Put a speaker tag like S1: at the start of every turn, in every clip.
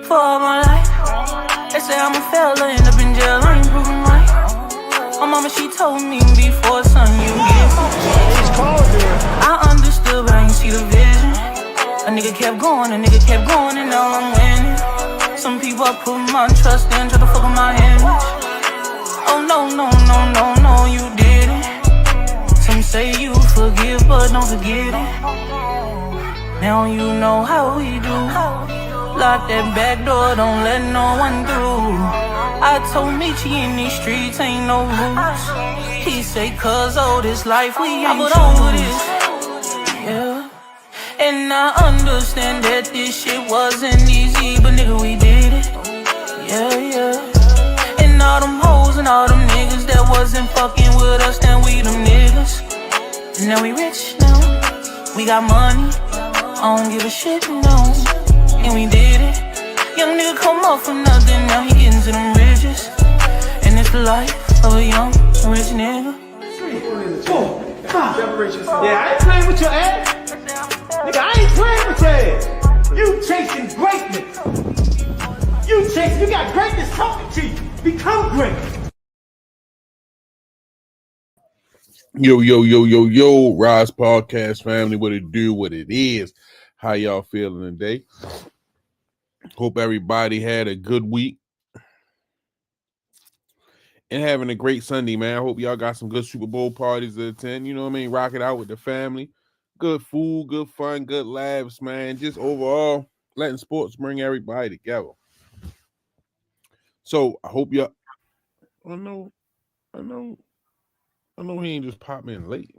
S1: for all my life. They say I'm a fella, end up in jail, I ain't proving right. My mama, she told me before, son, you get I understood, but I ain't see the vision. A nigga kept going, and now I'm winning. Some people I put my trust in, try to fuck with my image. Oh no, you didn't. Some say you forgive, but don't forget it. Now you know how we do. Lock that back door, don't let no one through. I told Michi in these streets ain't no rules. He say, cuz oh, this life we ain't over this. Yeah. And I understand that this shit wasn't easy, but nigga, we did it. Yeah. And all them hoes and all them niggas that wasn't fucking with us, then we them niggas. And now we rich now, we got money, I don't give a shit, no. And we did it. Young nigga come up from nothing, now he getting to them riches. And it's the life of a young rich nigga.
S2: Yeah, I ain't playing with your ass. Nigga, I ain't playing with your ass. You chasing greatness. You got greatness talking to you. Become great.
S3: Yo, Rize Podcast family, what it do, what it is. How y'all feeling today? Hope everybody had a good week and having a great Sunday, man. I hope y'all got some good Super Bowl parties to attend. You know what I mean? Rock it out with the family. Good food, good fun, good laughs, man. Just overall letting sports bring everybody together. So I hope y'all. I know he ain't just pop in late.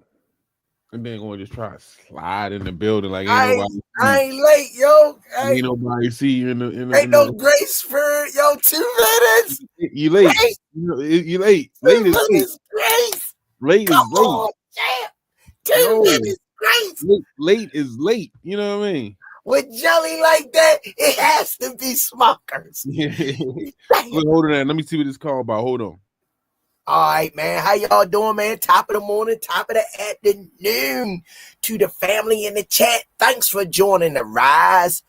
S3: And then going to just try to slide in the building like
S4: I ain't late, yo.
S3: Ain't nobody see you in the
S4: ain't no grace spirit, yo. 2 minutes.
S3: You late. You late. Late is late.
S4: Grace.
S3: Late is late.
S4: On, damn. 2 minutes grace.
S3: Late is late. You know what I mean?
S4: With jelly like that, it has to be Smuckers.
S3: Look, hold on. Let me see what this call about. Hold on.
S4: All right, man. How y'all doing, man? Top of the morning, top of the afternoon. To the family in the chat, thanks for joining the Rize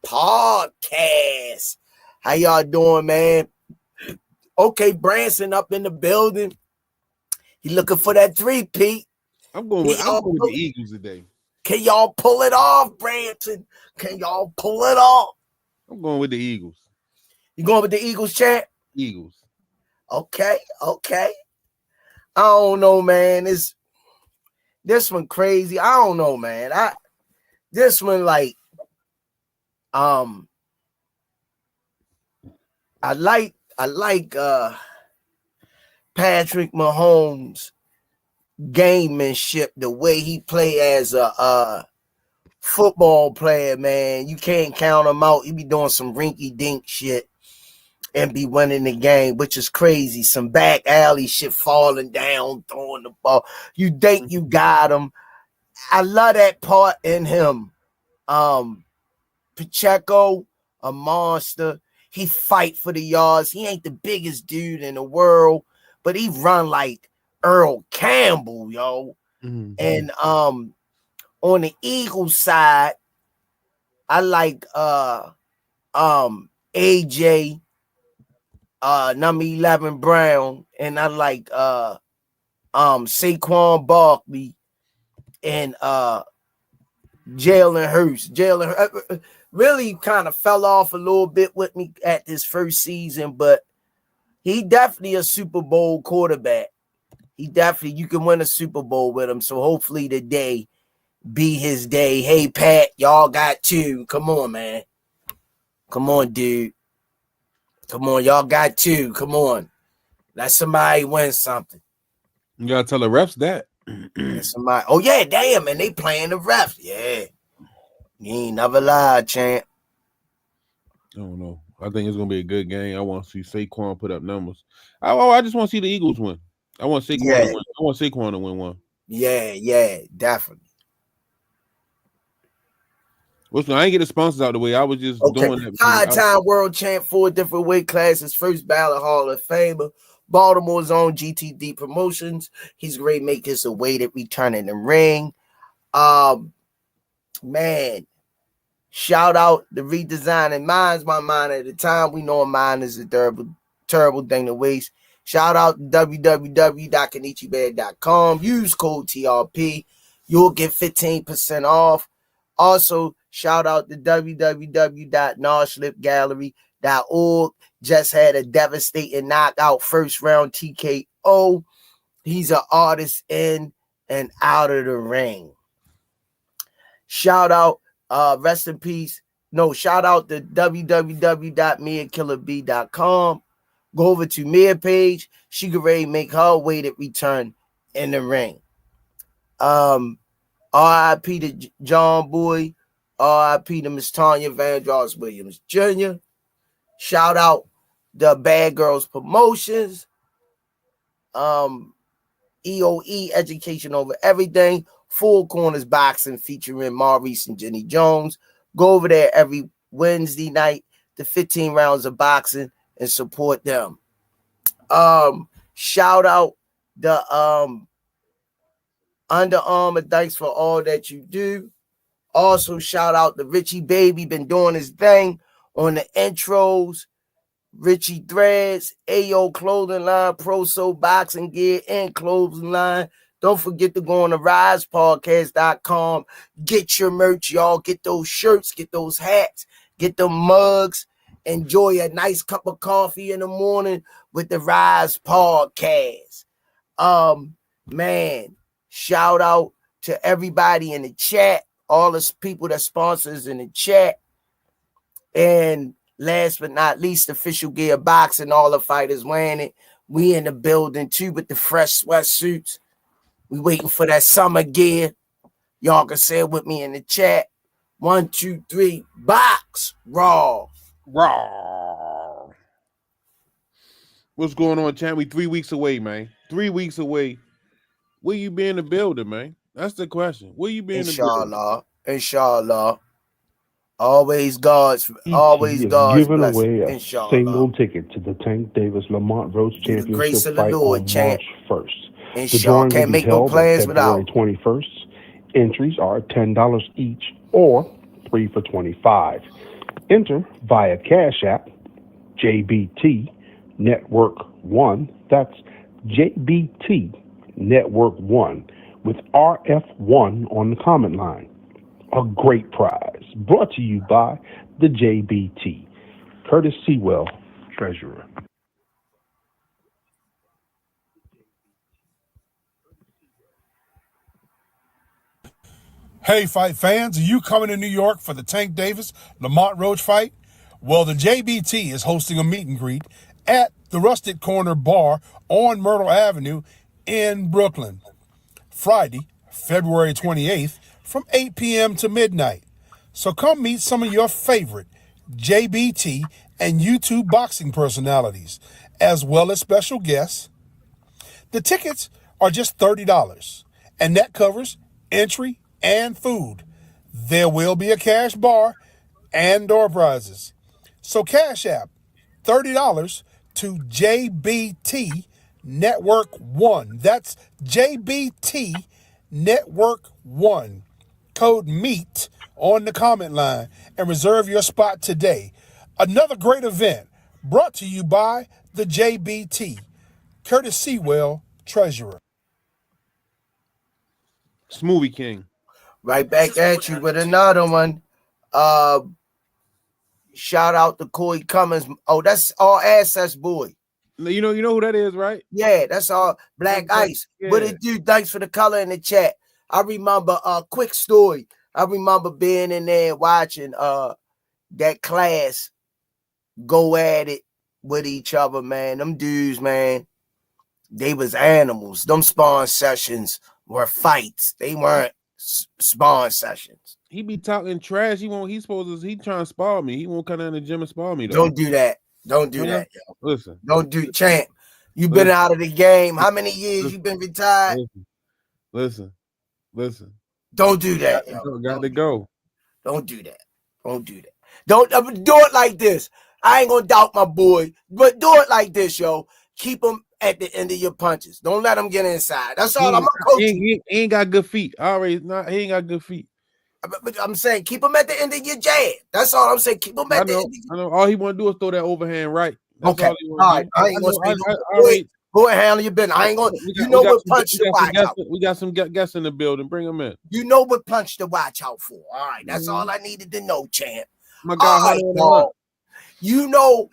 S4: Podcast. How y'all doing, man? Okay, Branson up in the building. He looking for that 3-peat.
S3: I'm going with the Eagles today.
S4: Can y'all pull it off, Branson? Can y'all pull it off?
S3: I'm going with the Eagles.
S4: You going with the Eagles, chat?
S3: Eagles.
S4: Okay. I don't know, man. This one crazy. I don't know, man. This one like I like Patrick Mahomes' gamemanship, the way he play as a football player, man. You can't count him out. He be doing some rinky-dink shit and be winning the game, which is crazy. Some back alley shit, falling down, throwing the ball. You think you got him. I love that part in him. Pacheco, a monster. He fight for the yards. He ain't the biggest dude in the world, but he run like Earl Campbell, yo. Mm-hmm. And on the Eagles side, I like AJ, number 11 Brown, and I like Saquon Barkley and Jalen Hurts. Jalen really kind of fell off a little bit with me at this first season, but he definitely a Super Bowl quarterback. You can win a Super Bowl with him. So hopefully today be his day. Hey, Pat, y'all got 2. Come on, man. Come on, dude. Come on, y'all got 2. Come on. Let somebody win something.
S3: You gotta tell the refs that.
S4: Somebody. Oh, yeah, damn, and they playing the refs. Yeah. You ain't never lied, champ.
S3: I don't know. I think it's gonna be a good game. I want to see Saquon put up numbers. I just want to see the Eagles win. I want Saquon to win. I want Saquon to win one.
S4: Yeah, definitely.
S3: Listen, I ain't get the sponsors out of the way. I was just doing that.
S4: Five-time world champ, 4 different weight classes, first ballot Hall of Famer, Baltimore's own GTD Promotions. He's great, make this a weighted return in the ring. Man, Shout out the redesigning Mine's My Mind at the time. We know mine is a terrible thing to waste. Shout out www.kenichibad.com. Use code TRP. You'll get 15% off. Also, shout out to www.noslipgallery.org. Just had a devastating knockout first round TKO. He's an artist in and out of the ring. Shout out, rest in peace. No, shout out to www.miakillerb.com. Go over to Mia page. She could ready make her weighted return in the ring. R.I.P. to John Boy. R.I.P. to Miss Tanya Vandross Williams Jr. Shout out the Bad Girls Promotions. EOE, Education Over Everything. Full Corners Boxing featuring Maurice and Jenny Jones. Go over there every Wednesday night to 15 rounds of boxing and support them. Shout out the Under Armour. Thanks for all that you do. Also, shout out to Richie Baby, been doing his thing on the intros. Richie Threads, AO Clothing Line, Pro Soul Boxing Gear, and Clothing Line. Don't forget to go on the RizePodcast.com. Get your merch, y'all. Get those shirts, get those hats, get the mugs. Enjoy a nice cup of coffee in the morning with the Rize Podcast. Man, shout out to everybody in the chat, all the people that sponsors in the chat. And last but not least, Official Gear Boxing, all the fighters wearing it. We in the building too with the fresh sweatsuits. We waiting for that summer gear. Y'all can say it with me in the chat. 1, 2, 3, box raw.
S3: Raw. What's going on, Chan? We 3 weeks away, man. 3 weeks away. Will you be in the building, man? That's the question. Will you be in the building?
S4: Inshallah. Always God's
S5: giving
S4: blessing.
S5: away a
S4: Inshallah.
S5: single ticket to the Tank Davis Lamont Roach Championship fight on March 1st. The drawing will be held on February 21st. Entries are $10 each or 3 for $25. Enter via Cash App, JBT Network 1. That's JBT Network 1 with RF1 on the comment line. A great prize brought to you by the JBT. Curtis Sewell, Treasurer.
S6: Hey, fight fans, are you coming to New York for the Tank Davis Lamont Roach fight? Well, the JBT is hosting a meet and greet at the Rusted Corner Bar on Myrtle Avenue in Brooklyn, Friday, February 28th from 8 p.m. to midnight. So come meet some of your favorite JBT and YouTube boxing personalities, as well as special guests. The tickets are just $30, and that covers entry and food. There will be a cash bar and door prizes. So Cash App $30 to JBT Network 1. That's JBT Network 1. Code MEAT on the comment line and reserve your spot today. Another great event brought to you by the JBT. Curtis Sewell, Treasurer.
S3: Smoothie King.
S4: Right back at you with another one. Shout out to Corey Cummins. Oh, that's all Assets boy.
S3: You know who that is, right?
S4: Yeah, that's all Black Ice.
S3: Yeah.
S4: What it do? Thanks for the color in the chat. I remember a quick story. I remember being in there watching that class go at it with each other, man. Them dudes, man, they was animals. Them spawn sessions were fights. They weren't spawn sessions.
S3: He be talking trash. He trying to spar me. He won't come down to the gym and spar me, though.
S4: Don't do that. Don't do that, yo.
S3: Listen.
S4: Don't do champ. You've been out of the game. How many years you been retired?
S3: Listen.
S4: Don't do that, yo.
S3: Got to go.
S4: Don't do that. Don't do that. Don't do it like this. I ain't gonna doubt my boy, but do it like this, yo. Keep him at the end of your punches. Don't let him get inside. That's all. I'm a coach.
S3: He ain't got good feet. He ain't got good feet.
S4: But I'm saying keep him at the end of your jab. That's all I'm saying. Keep him at the end.
S3: I know. All he want to do is throw that overhand right. That's
S4: okay.
S3: All
S4: right. I ain't gonna say no. Go ahead, handle your business. I ain't gonna. What punch to watch out.
S3: We got some guests in the building. Bring them in.
S4: You know what punch to watch out for. All right, that's all I needed to know, champ.
S3: My guy,
S4: you know,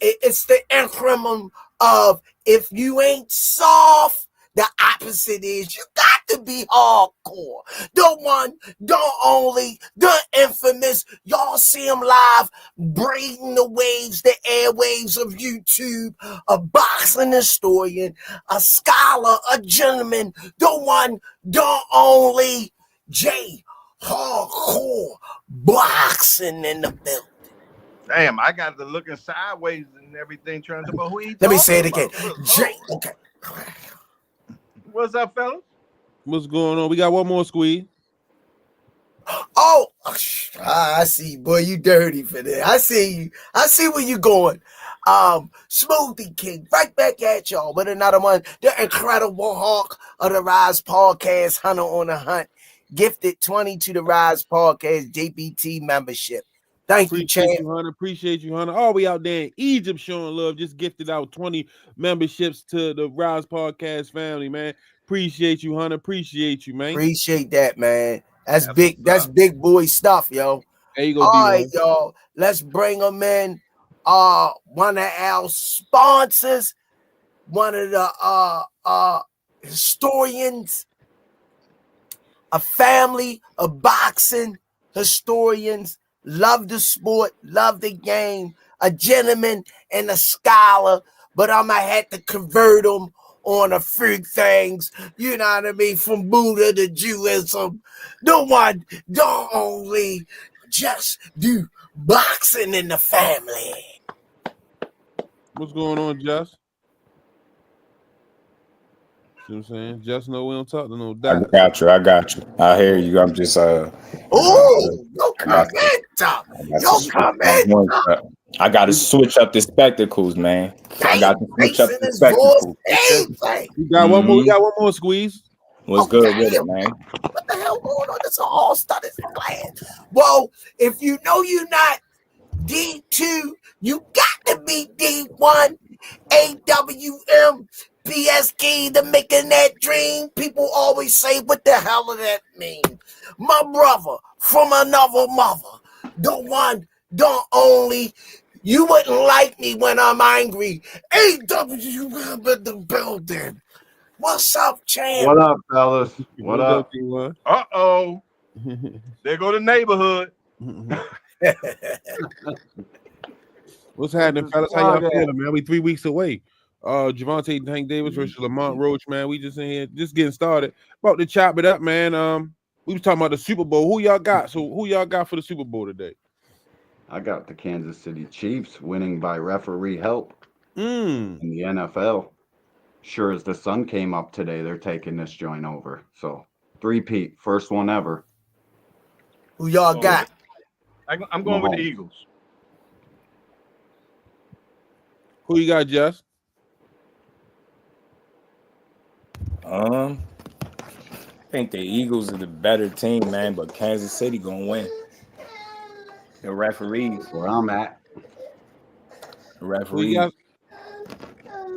S4: it's the increment of if you ain't soft. The opposite is you got to be hardcore. The one, the only, the infamous. Y'all see him live, braiding the waves, the airwaves of YouTube. A boxing historian, a scholar, a gentleman. The one, the only, J. Hardcore boxing in the building.
S7: Damn, I got the looking sideways and everything trying to know who he.
S4: Let me say it again. J. Okay.
S7: What's up, fellas?
S3: What's going on? We got one more squeeze.
S4: Oh, I see, boy. You dirty for that. I see you. I see where you going. Smoothie King, right back at y'all with another one. The incredible hawk of the Rize Podcast, Hunter on the Hunt. Gifted 20 to the Rize Podcast JBT membership. Thank you, champ.
S3: Appreciate you, Hunter. All we out there in Egypt showing love. Just gifted out 20 memberships to the Rize Podcast family, man. Appreciate you, Hunter. Appreciate you, man.
S4: Appreciate that, man. That's big. That's big boy stuff, yo.
S3: There you go.
S4: All right, y'all. Let's bring them in. One of our sponsors, one of the historians, a family of boxing historians. Love the sport, love the game, a gentleman and a scholar, but I'm going to have to convert him on a few things, you know what I mean, from Buddha to Judaism. The one, the only, just do boxing in the family.
S3: What's going on, Jess? You know what I'm saying? Just know we don't talk to no doubt.
S8: I got you. I hear you. I'm just
S4: no comment.
S8: I got to switch up the spectacles, man. I got to switch up the spectacles.
S3: We got one more. We got one more squeeze.
S8: What's good with it, man?
S4: What the hell going on? This is all studies plan. Well, if you know you're not D2, you got to be D1. AWM. PSG, the making that dream. People always say, what the hell does that mean? My brother from another mother, the one, the only. You wouldn't like me when I'm angry. AWM in the building. What's up, champ?
S7: What up, fellas? What up? Uh-oh. There go the neighborhood.
S3: What's happening, fellas? How y'all feeling, man? We 3 weeks away. Gervonta Tank Davis versus Lamont Roach, man. We just in here, just getting started. About to chop it up, man. We was talking about the Super Bowl. Who y'all got? So who y'all got for the Super Bowl today?
S9: I got the Kansas City Chiefs winning by referee help
S3: in
S9: the NFL. Sure as the sun came up today, they're taking this joint over. So 3-peat, first one ever.
S4: Who y'all got?
S7: I'm going with the Eagles.
S3: Who you got, Jess?
S8: I think the Eagles are the better team, man, but Kansas City gonna win. The referees.
S9: Where I'm at.
S8: The referees.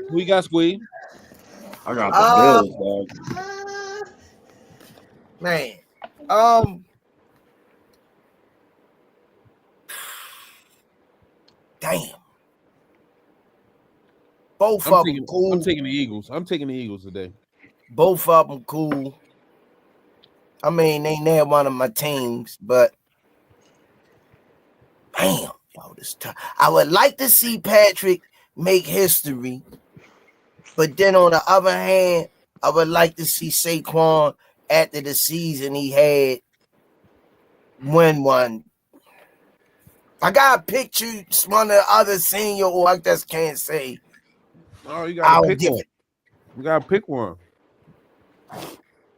S3: Who you got, Squeeze?
S9: I got the Bills, dog.
S4: Man. Damn. Both of them cool.
S3: I'm taking the Eagles. I'm taking the Eagles today.
S4: Both of them cool. I mean, they ain't one of my teams, but damn, yo, this time. I would like to see Patrick make history, but then on the other hand, I would like to see Saquon after the season he had win one. I got a picture, one of the other senior, or I just can't say.
S3: Oh, you got to pick one. You got to pick one.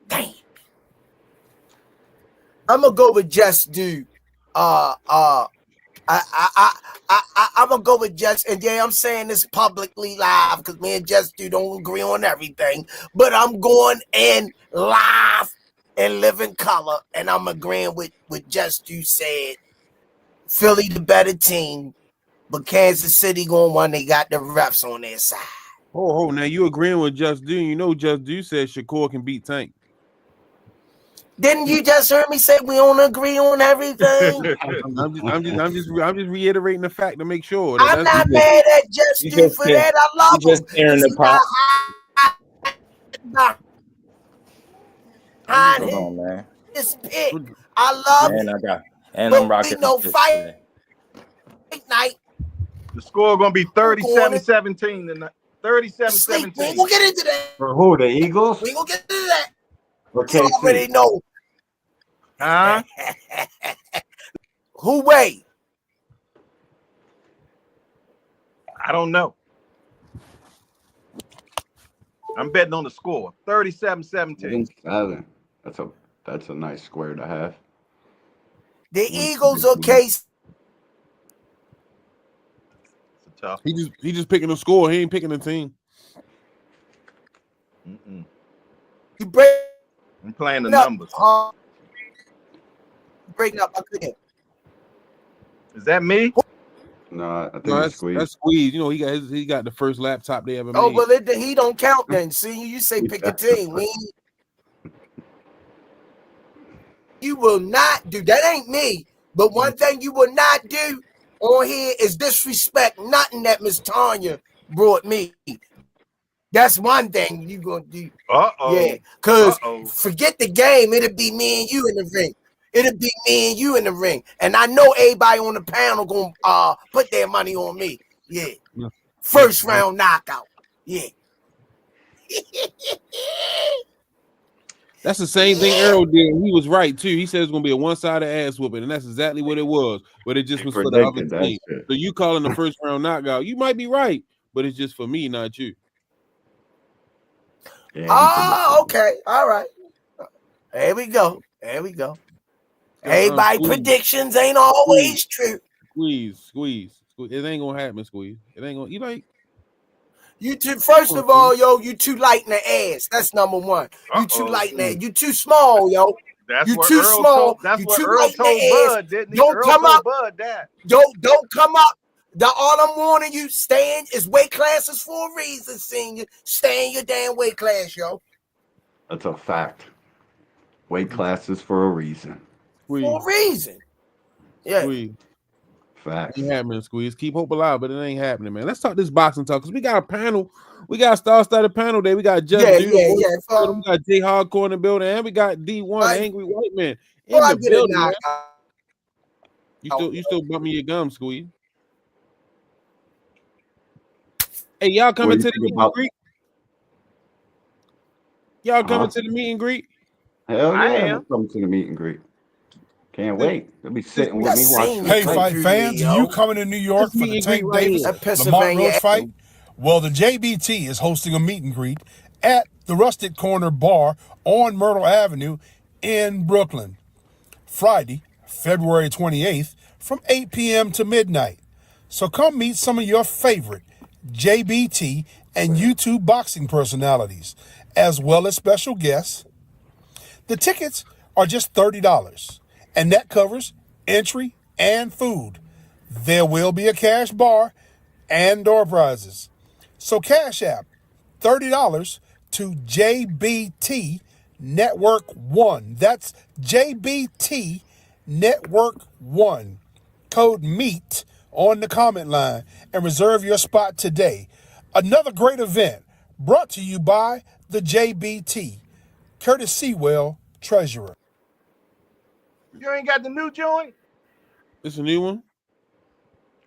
S4: Damn. I'm gonna go with Just Dude. I'm gonna go with Just, and yeah, I'm saying this publicly live because me and Just Dude don't agree on everything, but I'm going in live and living color, and I'm agreeing with just you said. Philly the better team, but Kansas City going one. They got the refs on their side.
S3: Oh, now you agreeing with Just Do? You know, Just Do said Shakur can beat Tank.
S4: Didn't you just hear me say we don't agree on everything?
S3: I'm just reiterating the fact to make sure.
S4: I'm not mad at Just Do for that. I love him.
S8: Just tearing the pot.
S4: Hold on, man. This pick, I love it.
S8: I'm rocking.
S4: No fight night.
S7: The score gonna be 37-17 tonight. 37-17.
S4: We gonna get into that.
S9: For who? The Eagles?
S4: We gonna get into that.
S9: For
S4: You already know.
S7: Huh?
S4: Who wait?
S7: I don't know. I'm betting on the score. 37-17.
S9: 7. That's a nice square to have.
S4: The Eagles, okay.
S7: Tough.
S3: He just picking the score. He ain't picking the team.
S4: You break.
S7: I'm playing the numbers.
S4: Breaking up. I couldn't.
S7: Is that me?
S9: No, I think that's Squeeze.
S3: That's Squeeze. You know, he got the first laptop they ever made.
S4: Oh, well, he don't count then. See, you say pick a team. You will not do that. Ain't me. But one thing you will not do on here is disrespect nothing that Miss Tanya brought me. That's one thing you gonna do. Yeah, because forget the game. It'll be me and you in the ring. It'll be me and you in the ring. And I know everybody on the panel gonna put their money on me. Yeah. First round knockout. Yeah.
S3: That's the same thing Earl did. He was right too. He said it's gonna be a one-sided ass whooping, and that's exactly what it was. But it just was for the other team. So you calling the first round knockout, you might be right, but it's just for me, not you.
S4: Yeah, okay. All right. There we go. Everybody predictions ain't always true.
S3: Squeeze. It ain't gonna happen, Squeeze. It ain't gonna. You like.
S4: You too. First of all, yo, you too light in the ass. That's number one. You too light in the ass. You too small, yo. You too small. You too light in the ass. Don't come up. Don't come up. All I'm warning you, is weight classes for a reason, senior. Stay in your damn weight class, yo.
S9: That's a fact. Weight classes for a reason.
S4: For a reason. Yeah.
S3: Squeeze.
S9: Facts.
S3: Ain't happening, Squeeze. Keep hope alive, but it ain't happening, man. Let's talk this boxing talk because we got a panel. We got a star-studded panel there. We got Just we got J Hardcore in the building, and we got D1 Angry White Man in the building. Man. You still bumping your gums, Squeeze? Hey, y'all coming to the meet and greet? Y'all coming to the meet and greet?
S9: Hell yeah, I'm coming to the meet and greet. Can't wait. They'll be sitting with me watching.
S6: Hey, fight fans, are you coming to New York for the Tank Davis Lamont Roach fight? Well, the JBT is hosting a meet and greet at the Rusted Corner Bar on Myrtle Avenue in Brooklyn. Friday, February 28th from 8 p.m. to midnight. So come meet some of your favorite JBT and YouTube boxing personalities, as well as special guests. The tickets are just $30, and that covers entry and food. There will be a cash bar and door prizes. So Cash App $30 to JBT Network 1. That's JBT Network 1. Code MEAT on the comment line and reserve your spot today. Another great event brought to you by the JBT. Curtis Sewell, Treasurer.
S7: You ain't got the new joint?
S3: It's a new one?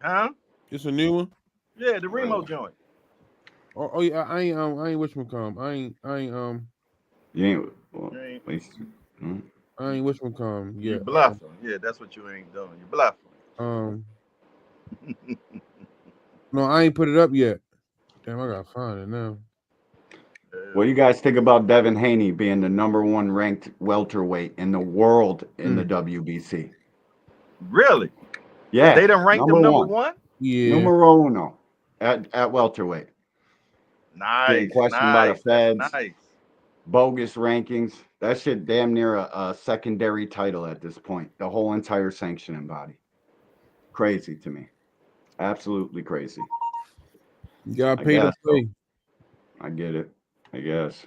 S7: Huh?
S3: It's a new one?
S7: Yeah, the Remo joint.
S3: Oh yeah, I ain't whatchamacallit. I ain't
S9: You ain't
S3: I ain't whatchamacallit. Yeah.
S7: You bluffing. Yeah, that's what you ain't doing. You bluffing.
S3: No, I ain't put it up yet. Damn, I gotta find it now.
S9: What do you guys think about Devin Haney being the #1 ranked welterweight in the world in the WBC?
S7: Really?
S9: Yeah.
S7: They done ranked him number one?
S3: Yeah.
S9: Numero uno at welterweight.
S7: Nice.
S9: Getting questioned by the feds.
S7: Nice.
S9: Bogus rankings. That shit damn near a secondary title at this point. The whole entire sanctioning body. Crazy to me. Absolutely crazy.
S3: You gotta pay to play.
S9: I get it. I guess.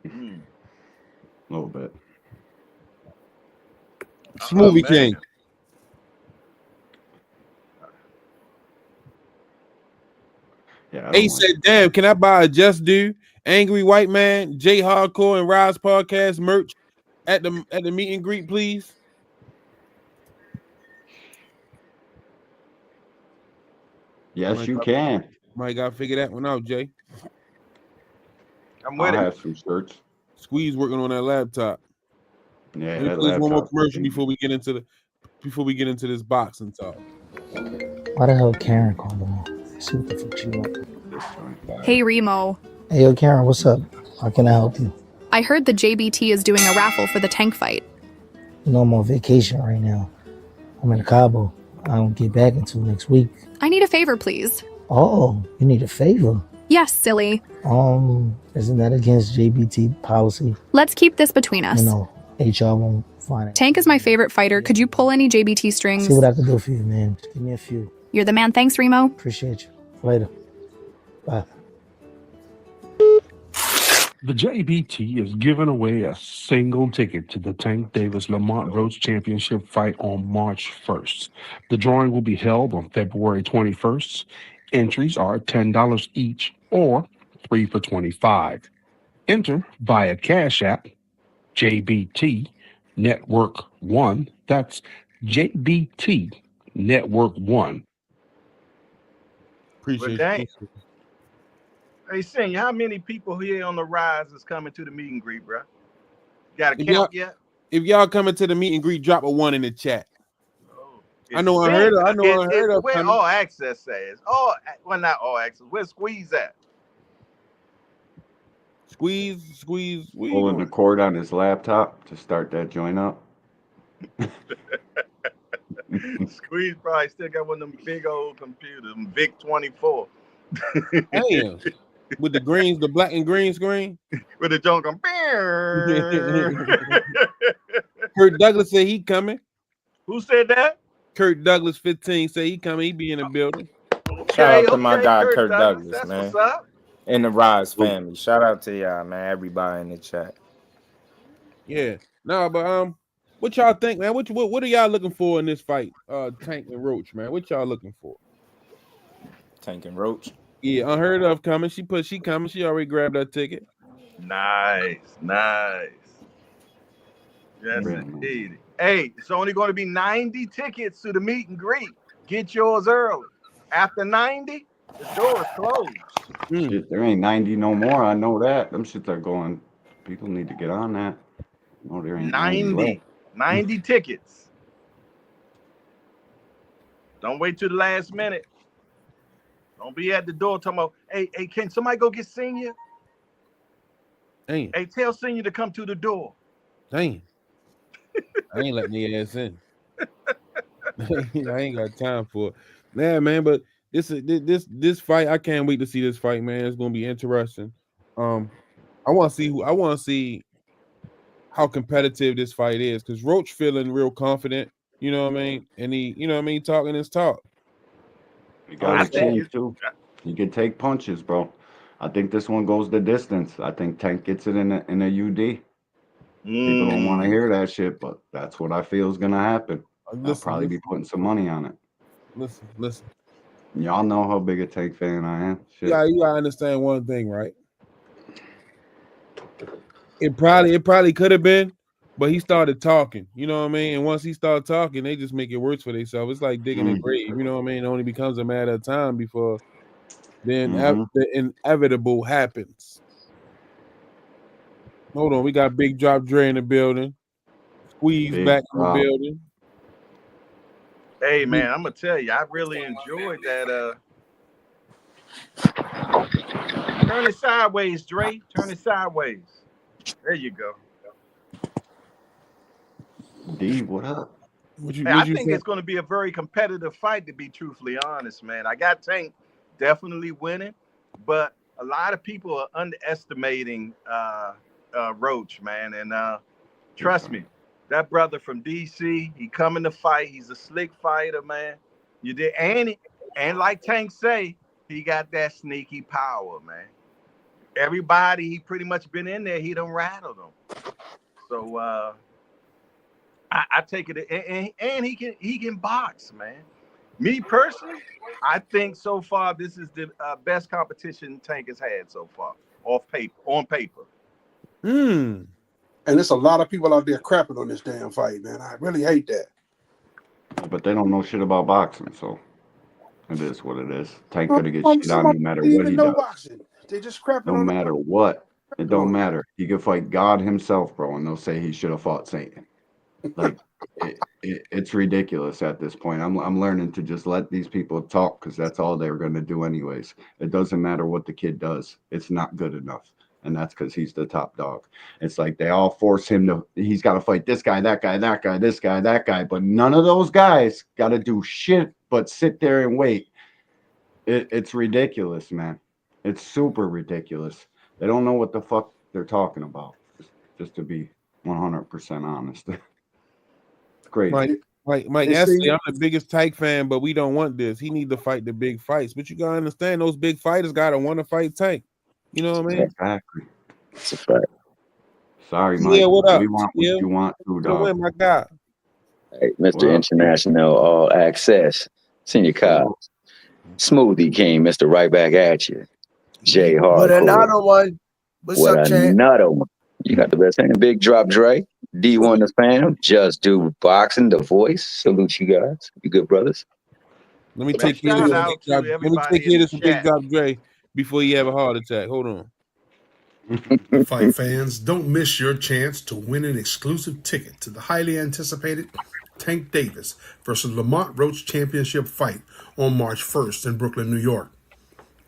S9: A little bit.
S3: Smoothie King.
S9: Yeah.
S3: He said, "Damn, can I buy a Just Do, Angry White Man, J Hardcore, and Rize podcast merch at the meet and greet, please?"
S9: Yes, you can.
S3: Might gotta figure that one out, Jay.
S9: I'll have some shirts.
S3: Squeeze working on that laptop.
S9: Yeah,
S3: let me play one more commercial before we get into this boxing talk.
S10: Why the hell Karen called him? See what the fuck she want.
S11: Hey Remo.
S10: Hey yo Karen, what's up? How can I help you?
S11: I heard the JBT is doing a raffle for the tank fight.
S10: You know I'm on vacation right now. I'm in Cabo. I don't get back until next week.
S11: I need a favor, please.
S10: Oh, you need a favor?
S11: Yes, silly.
S10: Isn't that against JBT policy?
S11: Let's keep this between us.
S10: No, HR won't find it.
S11: Tank is my favorite fighter. Could you pull any JBT strings?
S10: See what I can do for you, man. Just give me a few.
S11: You're the man. Thanks, Remo.
S10: Appreciate you. Later. Bye.
S5: The JBT is giving away a single ticket to the Tank Davis Lamont Roach Championship fight on March 1st. The drawing will be held on February 21st. Entries are $10 each or 3 for $25. Enter via Cash App, JBT Network 1. That's JBT Network 1.
S3: Appreciate
S7: it. Hey, Senior, how many people here on the Rize is coming to the meet and greet, bro? Got a count yet?
S3: If y'all coming to the meet and greet, drop a 1 in the chat. I know I heard of.
S7: Where All Access says. Not All Access. Where's Squeeze at?
S3: Squeeze.
S9: Pulling the cord on his laptop to start that joint up.
S7: Squeeze probably still got one of them big old computers, them Vic 24.
S3: Damn. With the greens, the black and green screen.
S7: With the junk on.
S3: Kurt Douglas said he coming.
S7: Who said that?
S3: Kurt Douglas 15 said he coming. He be in the building.
S8: Shout out to my guy Kurt Douglas,
S7: that's
S8: man.
S7: What's up?
S8: And the Rize family. Shout out to y'all, man. Everybody in the chat.
S3: Yeah. No, but what y'all think, man? What are y'all looking for in this fight? Tank and Roach, man. What y'all looking for?
S8: Tank and Roach.
S3: Yeah, unheard of coming. She coming. She already grabbed that ticket.
S7: Nice. Yes, indeed. Hey, it's only going to be 90 tickets to the meet and greet. Get yours early. After 90, the door is closed.
S9: Shit, there ain't 90 no more. I know that. Them shits are going. People need to get on that. No, there ain't
S7: 90 tickets. Don't wait till the last minute. Don't be at the door talking about, hey, can somebody go get Senior?
S3: Damn.
S7: Hey, tell Senior to come to the door.
S3: Damn. I ain't letting your ass in. I ain't got time for it. Yeah, man, but this fight, I can't wait to see this fight, man. It's gonna be interesting. I want to see how competitive this fight is, because Roach feeling real confident, you know what I mean? And he, you know what I mean, talking his talk.
S9: You got a change too. You can take punches, bro. I think this one goes the distance. I think Tank gets it in a UD. People don't want to hear that shit, but that's what I feel is gonna happen. I'll probably be putting some money on it.
S3: Listen.
S9: Y'all know how big a Tank fan I am. Shit.
S3: Yeah, you gotta understand one thing, right? It probably could have been, but he started talking. You know what I mean? And once he started talking, they just make it worse for themselves. It's like digging a grave. You know what I mean? It only becomes a matter of time before the inevitable happens. Hold on, we got Big Drop Dre in the building. Squeeze
S9: Big
S3: back
S9: drop.
S3: in the building.
S7: Hey, man, I'm going to tell you, I really enjoyed that. Turn it sideways, Dre. Turn it sideways. There you go.
S9: D, what up?
S7: I think it's going to be a very competitive fight, to be truthfully honest, man. I got Tank definitely winning, but a lot of people are underestimating Roach, man. And trust me, that brother from DC, he coming to fight. He's a slick fighter, man. You did, and like Tank say, he got that sneaky power, man. Everybody he pretty much been in there, he done rattled them. So I take it, and he can box, man. Me personally, I think so far this is the best competition Tank has had so far, on paper.
S6: And there's a lot of people out there crapping on this damn fight, man. I really hate that.
S9: But they don't know shit about boxing, so it is what it is. Tank gonna get shit on no matter what he does.
S6: Boxing. They just crapping
S9: no
S6: on
S9: matter what. It don't matter. He could fight God himself, bro, and they'll say he should have fought Satan. Like it's ridiculous at this point. I'm learning to just let these people talk because that's all they're going to do anyways. It doesn't matter what the kid does. It's not good enough. And that's because he's the top dog. It's like they all force him to, he's got to fight this guy, that guy, that guy, this guy, that guy. But none of those guys got to do shit but sit there and wait. It's ridiculous, man. It's super ridiculous. They don't know what the fuck they're talking about. Just to be 100% honest. Crazy.
S3: Mike Ashley, I'm the biggest Tank fan, but we don't want this. He need to fight the big fights. But you gotta understand, those big fighters gotta want to fight Tank. You know what I mean?
S9: Exactly.
S12: It's a fact.
S9: Sorry, Mike.
S3: Yeah, what up?
S9: We want what you want to, dog.
S3: Win, my guy.
S12: Hey, Mr. International All Access, Senior Kyle, Smoothie King, Mr. Right Back at you, Jay Hardcore.
S4: But another one. What's up, Chad?
S12: Another one. You got the best hand. Big Drop Dre, D1 the fam, Just Do Boxing, The Voice. Salute you guys. You good brothers.
S3: Let me take care of this Big Drop Dre before you have a heart attack. Hold on.
S6: Fight fans, don't miss your chance to win an exclusive ticket to the highly anticipated Tank Davis versus Lamont Roach championship fight on March 1st in Brooklyn, New York.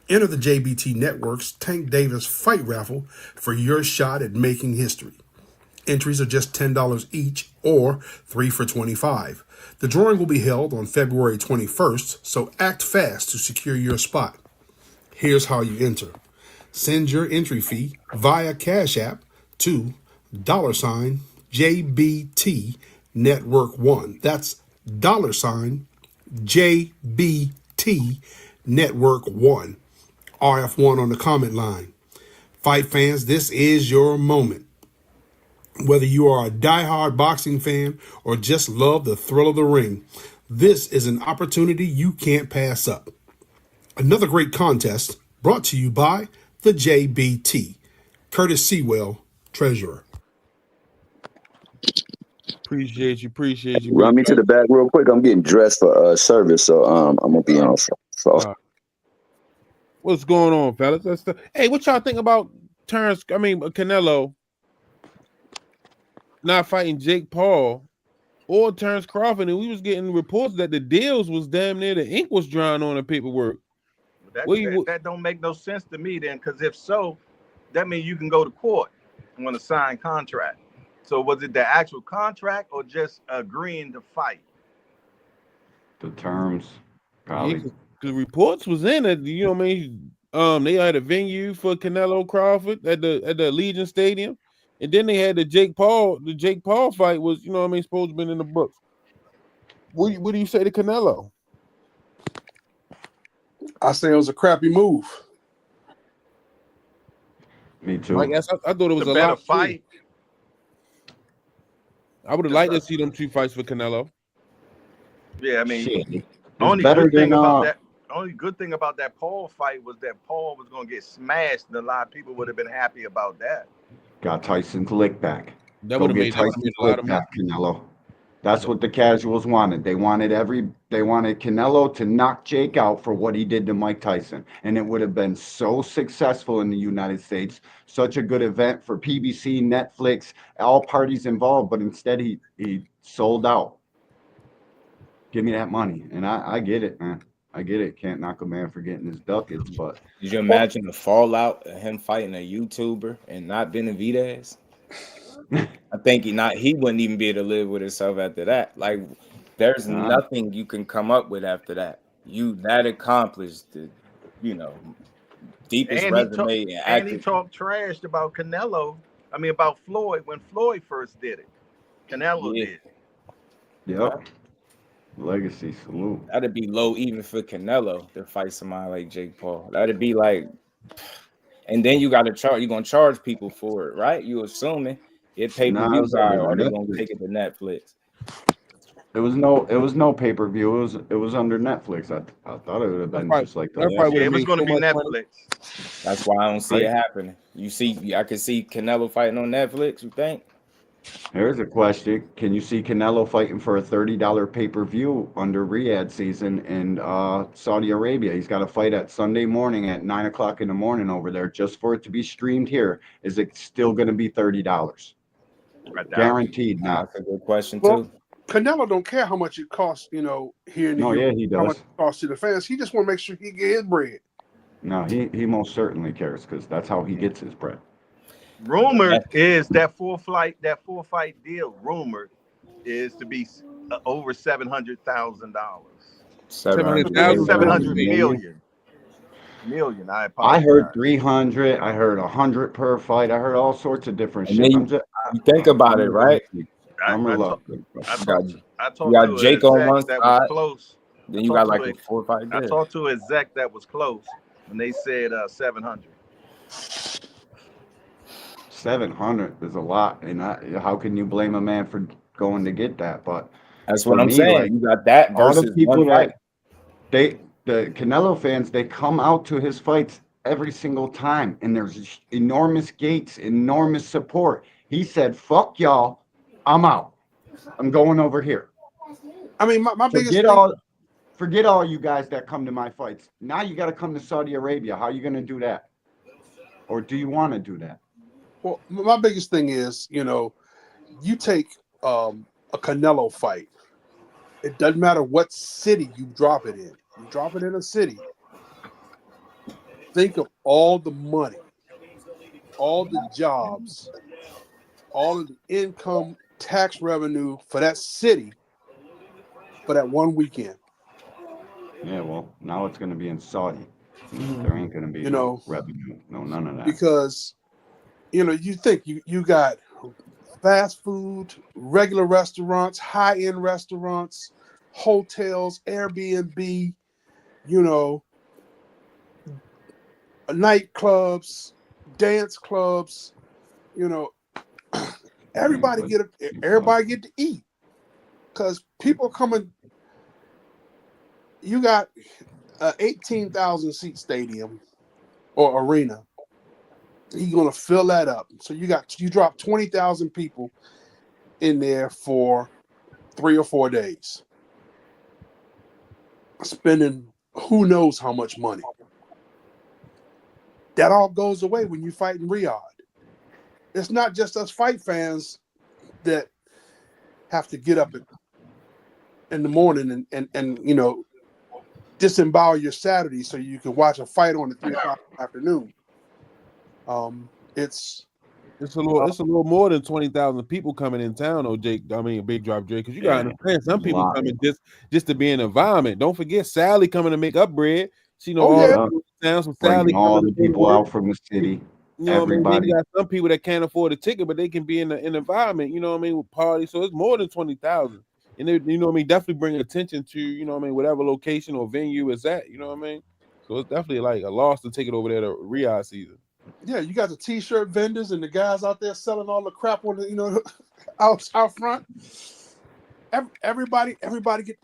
S6: Enter the JBT Network's Tank Davis fight raffle for your shot at making history. Entries are just $10 each or 3 for $25. The drawing will be held on February 21st, so act fast to secure your spot. Here's how you enter. Send your entry fee via Cash App to $JBT Network 1. That's $JBT Network 1. RF1 on the comment line. Fight fans, this is your moment. Whether you are a diehard boxing fan or just love the thrill of the ring, this is an opportunity you can't pass up. Another great contest brought to you by the JBT. Curtis Sewell, Treasurer.
S3: Appreciate you.
S12: Run me to the back real quick. I'm getting dressed for service, so I'm gonna be on. So.
S3: What's going on, fellas? Hey, what y'all think about Canelo not fighting Jake Paul or Terrence Crawford? And we was getting reports that the deals was damn near the ink was drying on the paperwork.
S7: That don't make no sense to me then, because if so, that means you can go to court and want to sign contract. So was it the actual contract or just agreeing to fight?
S9: The terms, probably.
S3: Yeah, the reports was in it, you know what I mean? They had a venue for Canelo Crawford at the Allegiant Stadium, and then they had the Jake Paul fight was, you know what I mean, supposed to have been in the books. What do you say to Canelo?
S6: I say it was a crappy move.
S9: Me too.
S3: I guess I thought it was a
S7: better
S3: lot
S7: fight.
S3: I would have liked to see them two fights for Canelo.
S7: Yeah, I mean,
S9: Shit.
S7: only good thing about that Paul fight was that Paul was going to get smashed, and a lot of people would have been happy about that.
S9: Got Tyson's lick back.
S3: That would have made
S9: Tyson's
S3: a lot of money.
S9: back, Canelo. That's what the casuals wanted. They wanted Canelo to knock Jake out for what he did to Mike Tyson. And it would have been so successful in the United States, such a good event for PBC, Netflix, all parties involved, but instead he sold out. Give me that money. And I get it, man. I get it. Can't knock a man for getting his ducats, but
S8: did you imagine the fallout of him fighting a YouTuber and not Benavidez? I think he wouldn't even be able to live with himself after that. Like, there's nothing you can come up with after that. You that accomplished, deepest
S7: And
S8: resume
S7: and he talked trash about Canelo. I mean, about Floyd when Floyd first did it. Canelo did.
S9: Yep. Legacy salute.
S8: That'd be low even for Canelo to fight somebody like Jake Paul. That'd be like, and then you got to charge. You're gonna charge people for it, right? You assuming it pay-per-view guy, or they gonna take it to Netflix?
S9: It was no pay-per-view. It was under Netflix. I thought it would have been just like that.
S7: Yeah, it was going to be Netflix.
S8: That's why I don't see it happening. I can see Canelo fighting on Netflix. You think?
S9: Here's a question: can you see Canelo fighting for a $30 pay-per-view under Riyadh season in Saudi Arabia? He's got a fight at Sunday morning at 9 o'clock in the morning over there, just for it to be streamed here. Is it still going to be $30? Guaranteed. Now
S8: that's a good question
S6: well,
S8: too.
S6: Canelo don't care how much it costs, here in the
S9: US, he does.
S6: How much it costs to the fans. He just want to make sure he get his bread.
S9: No, he most certainly cares because that's how he gets his bread.
S7: Rumored is that four fight deal. Rumored is to be over $700,000. 700 million. I apologize.
S9: I heard 300. I heard 100 per fight. I heard all sorts of different shit.
S8: You think about it, right?
S9: I'm reluctant.
S7: I talked
S8: you got
S7: to
S8: Jake on one side.
S7: Was close.
S8: Then you got like a 4 or 5 days.
S7: I talked to a exec that was close, and they said 700.
S9: 700 is a lot, and how can you blame a man for going to get that? But
S8: that's what I'm saying. Like, you got that versus
S9: all the people
S8: that
S9: the Canelo fans, they come out to his fights every single time, and there's enormous gates, enormous support. He said, "Fuck y'all, I'm out. I'm going over here."
S6: I mean, my biggest
S9: thing, forget all you guys that come to my fights. Now you got to come to Saudi Arabia. How are you going to do that? Or do you want to do that?
S6: Well, my biggest thing is, you take a Canelo fight. It doesn't matter what city you drop it in. You drop it in a city. Think of all the money, all the jobs, all of the income, tax revenue for that city for that one weekend.
S9: Yeah, well, now it's going to be in Saudi. There ain't going to be no revenue, none of that.
S6: Because, you think you got fast food, regular restaurants, high-end restaurants, hotels, Airbnb, nightclubs, dance clubs, everybody get to eat because people coming. You got an 18,000 seat stadium or arena. You're gonna fill that up. So you drop 20,000 people in there for 3 or 4 days, spending who knows how much money. That all goes away when you fight in Riyadh. It's not just us fight fans that have to get up in the morning and disembowel your Saturday so you can watch a fight on at 3 o'clock in the afternoon. It's
S3: a little more than 20,000 people coming in town, though, Jake. I mean, Big Drop Drake, because you gotta understand some people coming just to be in the environment. Don't forget Sally coming to make up bread. She all the towns from Sally.
S9: All the people out from the city. Everybody.
S3: You got some people that can't afford a ticket, but they can be in the environment. With parties. So it's more than 20,000. And they, definitely bring attention to whatever location or venue is at. So it's definitely like a loss to take it over there to Riyadh season.
S6: Yeah, you got the T-shirt vendors and the guys out there selling all the crap on the out front. Everybody get.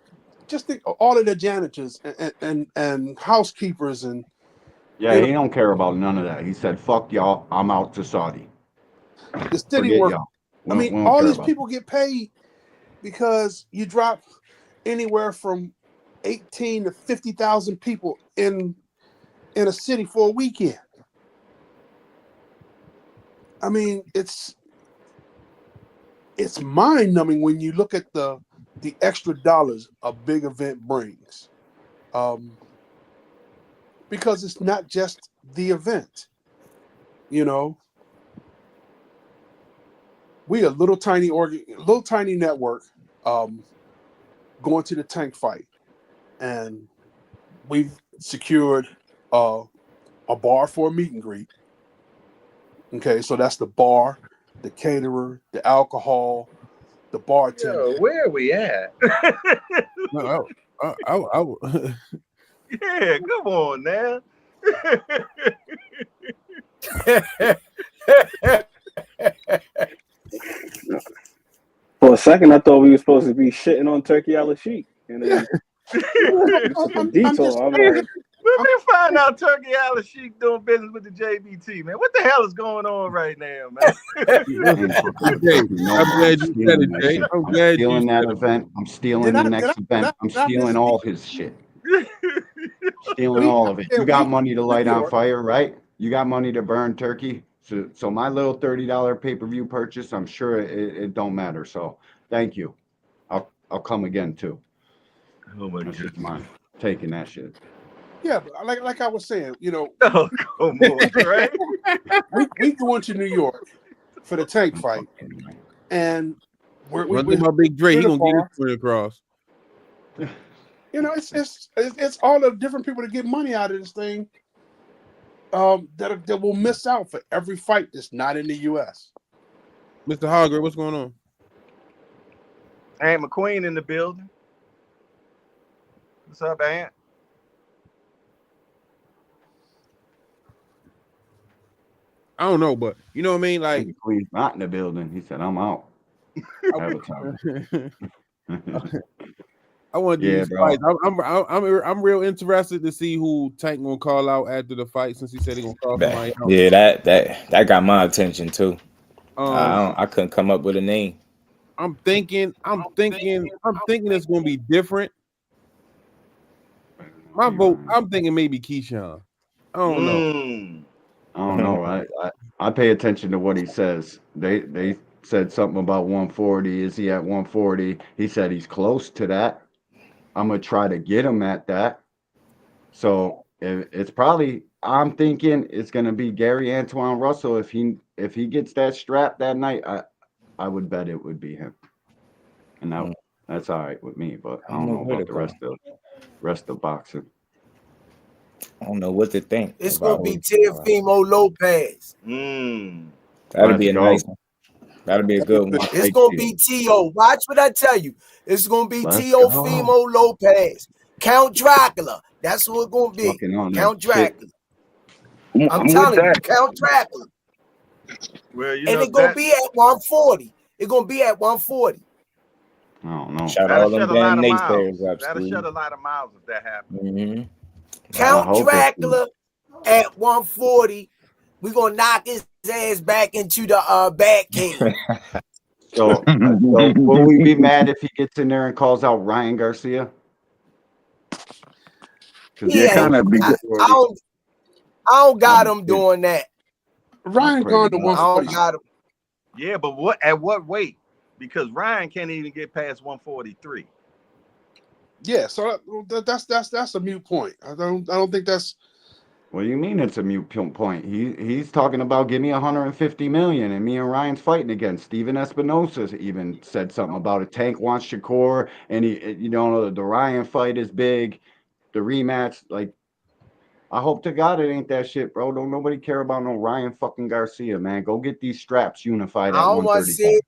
S6: Just think of all of the janitors and housekeepers and.
S9: Yeah, he don't care about none of that. He said, "Fuck y'all, I'm out to Saudi."
S6: The city work. All these people get paid because you drop anywhere from 18 to 50,000 people in a city for a weekend. I mean, it's mind-numbing when you look at the extra dollars a big event brings. Because it's not just the event. We a little tiny network going to the Tank fight, and we've secured a bar for a meet and greet. Okay, so that's the bar, the caterer, the alcohol, the bartender.
S7: Yo, where are we at?
S3: No,
S7: Yeah, come on now.
S13: For a second, I thought we were supposed to be shitting on Turkey Al-Sheikh. And then detour.
S7: Let me find out Turkey Al-Sheikh doing business with the JBT, man. What the hell is going on right now, man?
S3: I'm glad you said it, Jay. I'm glad
S9: stealing that event. I'm stealing the next event. I'm stealing all his shit. Stealing all of it. You got money to light on fire, right? You got money to burn turkey. So my little $30 pay-per-view purchase, I'm sure it don't matter. So thank you. I'll come again too.
S7: Oh my
S9: That's just mine. Taking that shit.
S6: Yeah, but like I was saying, you know,
S7: oh, come on, right?
S6: we go into New York for the Tank fight, and we're
S3: about Big Dre. He gonna get his point across.
S6: You know, it's all the different people that get money out of this thing. That will miss out for every fight that's not in the U.S.
S3: Mr. Hogger, what's going on?
S7: Aunt McQueen in the building. What's up, Aunt?
S3: I don't know, but you know what I mean. Like,
S9: he's not in the building. He said, "I'm out."
S3: I want to do these fights. I'm real interested to see who Tank gonna call out after the fight, since he said he gonna call somebody out.
S8: Yeah, that got my attention too. I couldn't come up with a name.
S3: I'm thinking it's gonna be different. My vote, I'm thinking maybe Keyshawn. I don't know.
S9: I don't know. I pay attention to what he says. They said something about 140. Is he at 140? He said he's close to that. I'm gonna try to get him at that. So it's probably, I'm thinking it's gonna be Gary Antoine Russell. If he gets that strap that night, I would bet it would be him. And that's all right with me. But I don't know about the rest of boxing.
S8: I don't know what to think.
S4: It's gonna be Teofimo Lopez.
S8: That'll be a nice one. That'll be a good one.
S4: It's gonna be T.O. Watch what I tell you. It's gonna be Teofimo Lopez. Count Dracula. That's who it's gonna be. Count Dracula. I'm telling you, Count Dracula.
S7: Well,
S4: and it's gonna be at 140. It's gonna be at 140.
S9: I don't know.
S8: Shout out all them damn naysayers up.
S7: That'll shut a lot of miles if that happens.
S8: Mm-hmm.
S4: Count Dracula at 140. We're gonna knock his ass back into the back cave.
S9: So will we be mad if he gets in there and calls out Ryan Garcia?
S4: Yeah, I don't got him doing that.
S6: Ryan gone to 140.
S4: I don't got him.
S7: Yeah, but at what weight? Because Ryan can't even get past 143.
S6: Yeah, so that's a mute point. I don't think that's.
S9: What do you mean it's a mute point? He's talking about give me 150 million, and me and Ryan's fighting again. Steven Espinosa even said something about a Tank wants Shakur, and the Ryan fight is big, the rematch. Like, I hope to God it ain't that shit, bro. Don't nobody care about no Ryan fucking Garcia, man. Go get these straps unified at 135.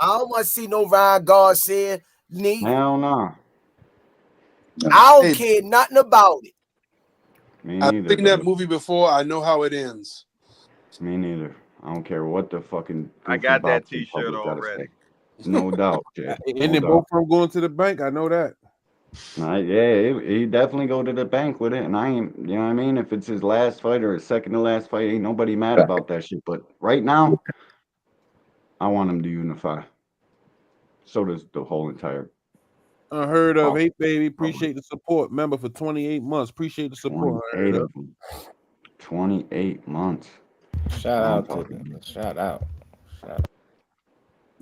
S4: I don't want to see no Ryan Garcia.
S9: Hell no.
S4: I don't care nothing about it.
S6: I've seen that movie before. I know how it ends.
S9: Me neither. I don't care what the fucking.
S7: I got that T-shirt already.
S9: No doubt, Jay.
S3: And they both from going to the bank. I know that.
S9: Yeah, he definitely go to the bank with it, and I ain't. You know what I mean? If it's his last fight or his second to last fight, ain't nobody mad about that shit. But right now, I want him to unify. So does the whole entire.
S3: Unheard of. Hey, baby, appreciate the support. Member for 28 months. Appreciate the support.
S9: 28 months.
S8: Shout out to them. Shout out.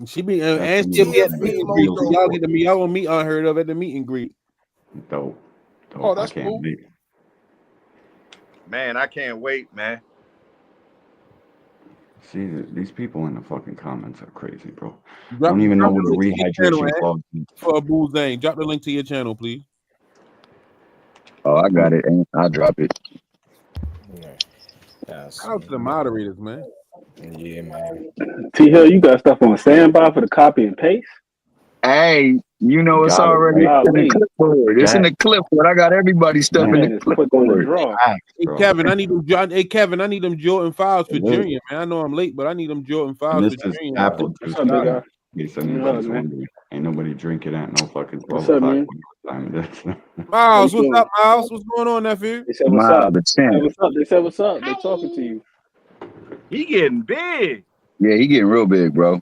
S3: She be and she'll be at the meet and greet. So y'all get to meet. Y'all gonna meet Unheard of at the meet and greet.
S9: Dope.
S6: Oh, that's cool.
S7: Man, I can't wait, man.
S9: See, these people in the fucking comments are crazy, bro. Don't even know what a rehydration clause is.
S3: For Abu Zayn, drop the link to your channel, please.
S12: Oh, I got it, and I'll drop it.
S3: Shout out to the moderators, man.
S8: Yeah, man.
S13: T Hill, you got stuff on standby for the copy and paste?
S12: Hey, you know it's already in the clipboard. It's in the clipboard. I got everybody's stuff in the clipboard.
S3: Hey Kevin, I need them. Hey Kevin, I need them Jordan files for Junior, man. I know I'm late, but I need them Jordan files for Junior.
S9: Apple juice. Ain't nobody drinking at no fucking 12 o'clock.
S3: Miles, what's up, Miles? What's going on, nephew?
S13: They said, what's up? They said, what's up? They're talking to you.
S7: He getting big.
S12: Yeah, he getting real big, bro.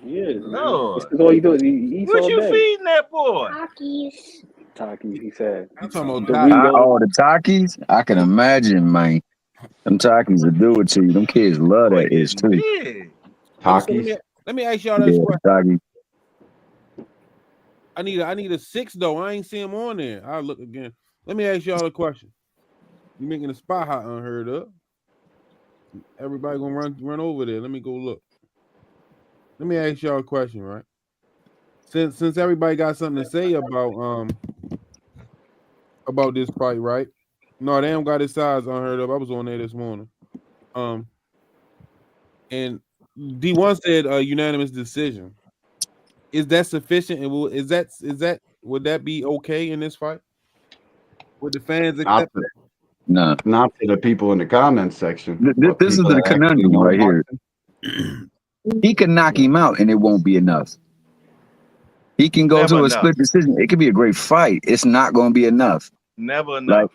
S13: Yeah,
S7: Lord.
S13: That's all he does. He eats
S7: What
S13: all
S7: you
S13: day.
S7: feeding that boy?
S13: Takis, he said.
S3: You talking about
S12: the Takis? I can imagine, man. Them Takis will do it to you. Them kids love that ish too.
S3: Takis. Let me ask y'all this question.
S12: Takis.
S3: I need a 6 though. I ain't see him on there. I'll look again. Let me ask y'all a question. You making the spot hot unheard of? Everybody gonna run over there. Let me go look. Let me ask y'all a question, right? Since everybody got something to say about this fight, right? No, they don't got his size unheard of. I was on there this morning. And D1 said a unanimous decision. Is that sufficient? And would that be okay in this fight? Would the fans accept it?
S12: No.
S9: Not to the people in the comments section.
S12: This is the conundrum right here. He can knock him out and it won't be enough. He can go to a split decision. It could be a great fight. It's not going to be enough.
S7: Never enough.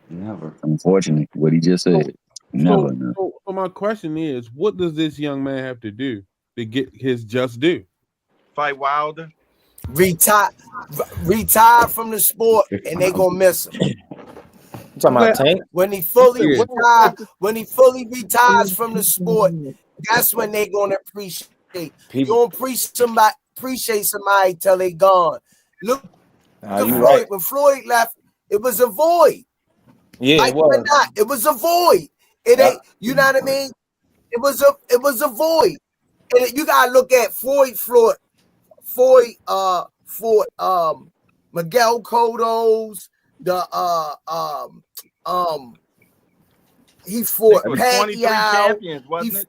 S9: Never.
S12: Unfortunately, what he just said. Never enough.
S3: So my question is, what does this young man have to do to get his just due?
S7: Fight Wilder.
S4: Retire from the sport, and they gonna miss him.
S8: You talking about Tank?
S4: When he fully retires from the sport, that's when they gonna appreciate. You don't appreciate somebody till they gone. Look at Floyd. Right. When Floyd left, it was a void.
S8: Yeah,
S4: like it was a void. It ain't. You know what I mean? It was a void. And you gotta look at Floyd, Miguel Cotto's, he fought
S7: 23 champions, wasn't it?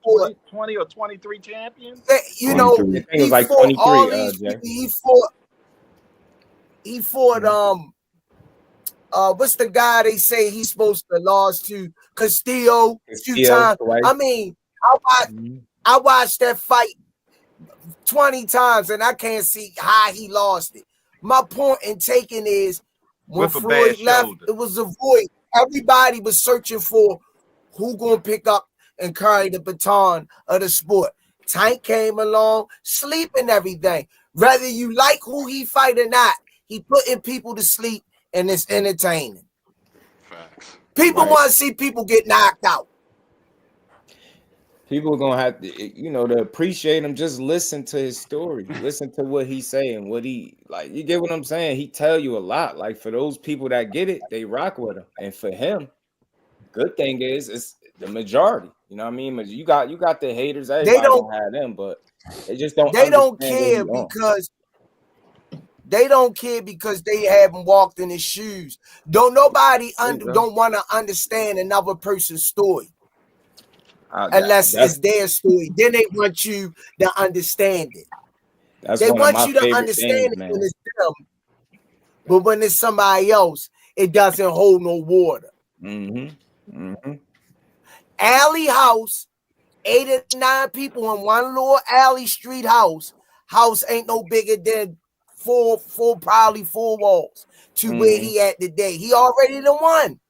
S7: 20 or 23 champions?
S4: You know,
S8: it was like 23.
S4: All these, he fought what's the guy they say he's supposed to lost to? Castillo a few times. Twice. I mean, I watched that fight 20 times and I can't see how he lost it. My point in taking is when Floyd left, it was a void. Everybody was searching for who gonna pick up and carry the baton of the sport. Tank came along, sleeping everything. Whether you like who he fight or not, he putting people to sleep and it's entertaining.
S9: Facts.
S4: People want to see people get knocked out.
S8: People are gonna have to, to appreciate him. Just listen to his story. Listen to what he's saying. What he like. You get what I'm saying? He tell you a lot. Like for those people that get it, they rock with him. And for him, good thing is it's the majority. You know what I mean? But you got the haters. Everybody don't have them, but they just don't.
S4: They don't care because they don't care because they haven't walked in his shoes. Don't want to understand another person's story. Unless it's their story, then they want you to understand it. They want you to understand it when it's them, but when it's somebody else, it doesn't hold no water. Alley house, 8 or 9 people in one little alley street house. House ain't no bigger than probably 4 walls to where he at today. He already done won.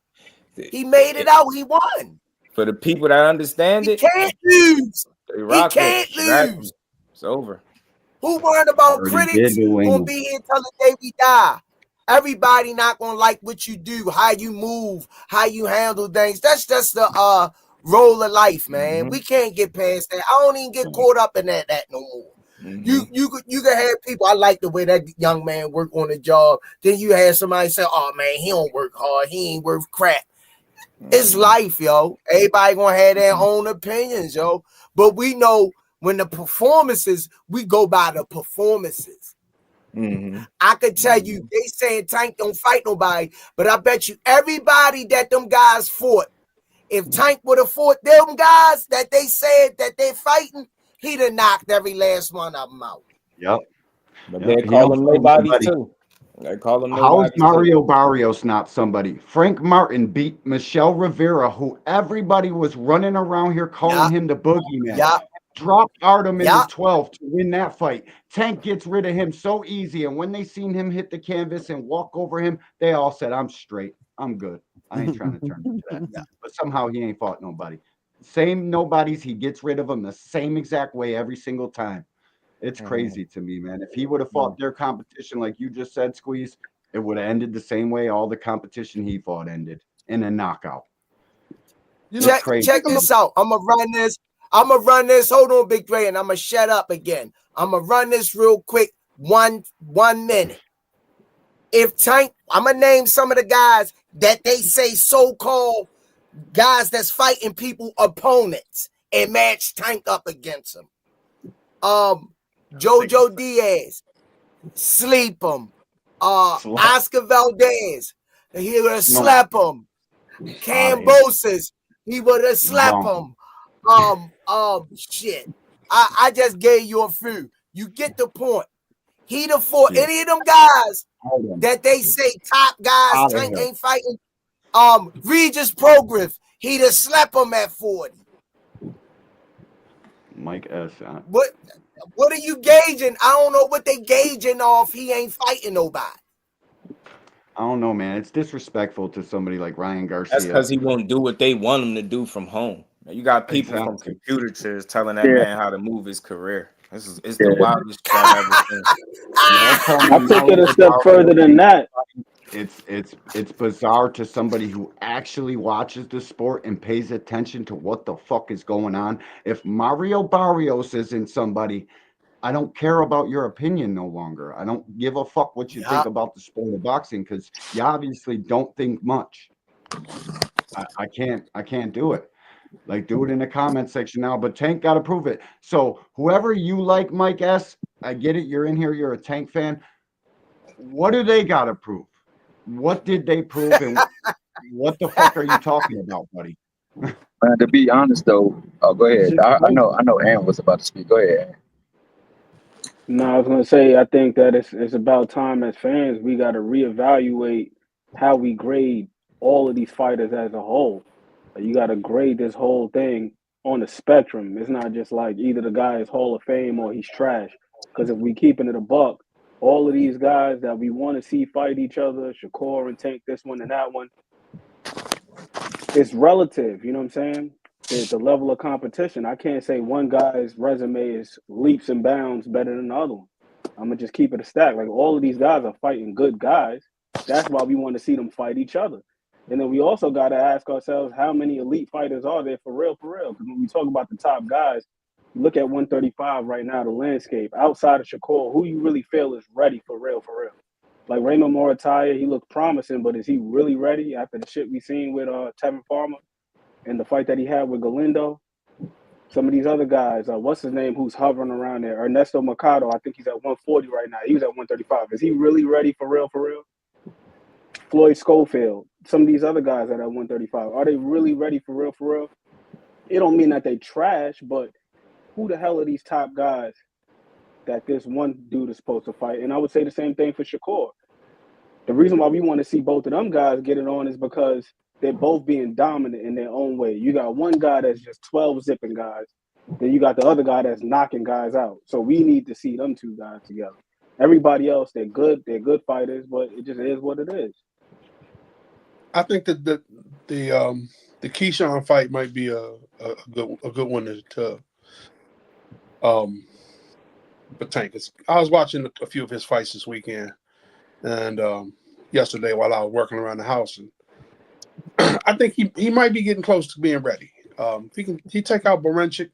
S4: He made it out. He won.
S8: For the people that understand it,
S4: he can't lose.
S8: He can't lose. It's over.
S4: Who worried about critics gonna be here till the day we die? Everybody not gonna like what you do, how you move, how you handle things. That's just the role of life, man. We can't get past that. I don't even get caught up in that no more. You can have people. I like the way that young man work on the job. Then you have somebody say, "Oh man, he don't work hard. He ain't worth crap." It's life, yo. Everybody gonna have their own opinions, yo. But we know when the performances, we go by the performances. I could tell you, they saying Tank don't fight nobody, but I bet you everybody that them guys fought, if Tank would have fought them guys that they said that they're fighting, he'd have knocked every last one of them out.
S9: Yep.
S8: But they call him nobody too. They call him nobody.
S9: How is Mario Barrios not somebody? Frank Martin beat Michelle Rivera, who everybody was running around here calling him the boogeyman.
S4: Yeah.
S9: Dropped Artem in the 12th to win that fight. Tank gets rid of him so easy. And when they seen him hit the canvas and walk over him, they all said, I'm straight. I'm good. I ain't trying to turn into that. But somehow he ain't fought nobody. Same nobodies. He gets rid of them the same exact way every single time. It's crazy to me, man. If he would have fought their competition, like you just said, Squeeze, it would have ended the same way all the competition he fought ended, in a knockout.
S4: Check this out. I'm going to run this. Hold on, Big Dre, and I'm going to shut up again. I'm going to run this real quick. One minute. If Tank, I'm going to name some of the guys that they say so-called guys that's fighting people, opponents, and match Tank up against them. Jojo Diaz, sleep him. Oscar Valdez, he would have slapped him. Cambosis, he would have slapped him. Shit. I just gave you a few. You get the point. He'd have fought any of them guys that they say top guys Tank ain't fighting. Regis Progress, he'd have slapped him at 40.
S9: Mike S.
S4: What are you gauging? I don't know what they gauging off. He ain't fighting nobody.
S9: I don't know, man. It's disrespectful to somebody like Ryan Garcia.
S8: That's because he won't do what they want him to do from home. You got people from computer chairs telling that man how to move his career. It's the wildest shit I've ever seen.
S13: I took it a step further than that.
S9: It's bizarre to somebody who actually watches the sport and pays attention to what the fuck is going on. If Mario Barrios isn't somebody, I don't care about your opinion no longer. I don't give a fuck what you think about the sport of boxing, because you obviously don't think much. I can't do it. Like, do it in the comment section now, but Tank got to prove it. So whoever you like, Mike S., I get it. You're in here. You're a Tank fan. What do they got to prove? What did they prove? And what the fuck are you talking about, buddy?
S12: To be honest, though, go ahead. I know Aaron was about to speak. Go ahead, Aaron.
S13: No, I was going to say, I think that it's about time as fans, we got to reevaluate how we grade all of these fighters as a whole. You got to grade this whole thing on the spectrum. It's not just like either the guy is Hall of Fame or he's trash. Because if we keeping it a buck, all of these guys that we want to see fight each other, Shakur and Tank, this one and that one, it's relative. You know what I'm saying? The level of competition. I can't say one guy's resume is leaps and bounds better than the other one. I'm going to just keep it a stack. Like, all of these guys are fighting good guys. That's why we want to see them fight each other. And then we also got to ask ourselves, how many elite fighters are there for real? Because when we talk about the top guys, you look at 135 right now, the landscape. Outside of Shakur, who you really feel is ready for real? Like Raymond Morataya, he looked promising, but is he really ready after the shit we seen with Tevin Farmer and the fight that he had with Galindo? Some of these other guys, what's his name, who's hovering around there? Ernesto Mercado, I think he's at 140 right now. He was at 135. Is he really ready for real? Floyd Schofield, some of these other guys that are at 135, are they really ready for real? It don't mean that they trash, but who the hell are these top guys that this one dude is supposed to fight? And I would say the same thing for Shakur. The reason why we want to see both of them guys get it on is because they're both being dominant in their own way. You got one guy that's just 12 zipping guys. Then you got the other guy that's knocking guys out. So we need to see them two guys together. Everybody else, they're good fighters, but it just is what it is.
S6: I think that the Keyshawn fight might be a good one to but Tank. I was watching a few of his fights this weekend and yesterday while I was working around the house, and I think he might be getting close to being ready. If he take out Borenchik,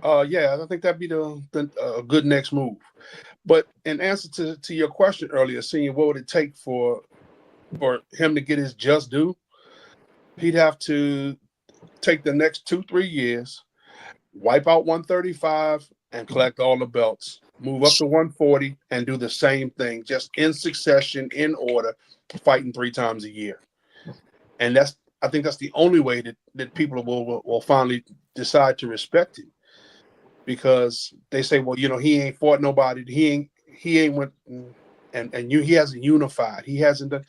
S6: I think that'd be a good next move. But in answer to your question earlier, seeing what would it take for him to get his just due, he'd have to take the next 2-3 years, wipe out 135, and collect all the belts, move up to 140, and do the same thing, just in succession, in order, fighting 3 times a year. And I think that's the only way that people will finally decide to respect him, because they say, well, he ain't fought nobody, he ain't went and he hasn't unified, he hasn't done.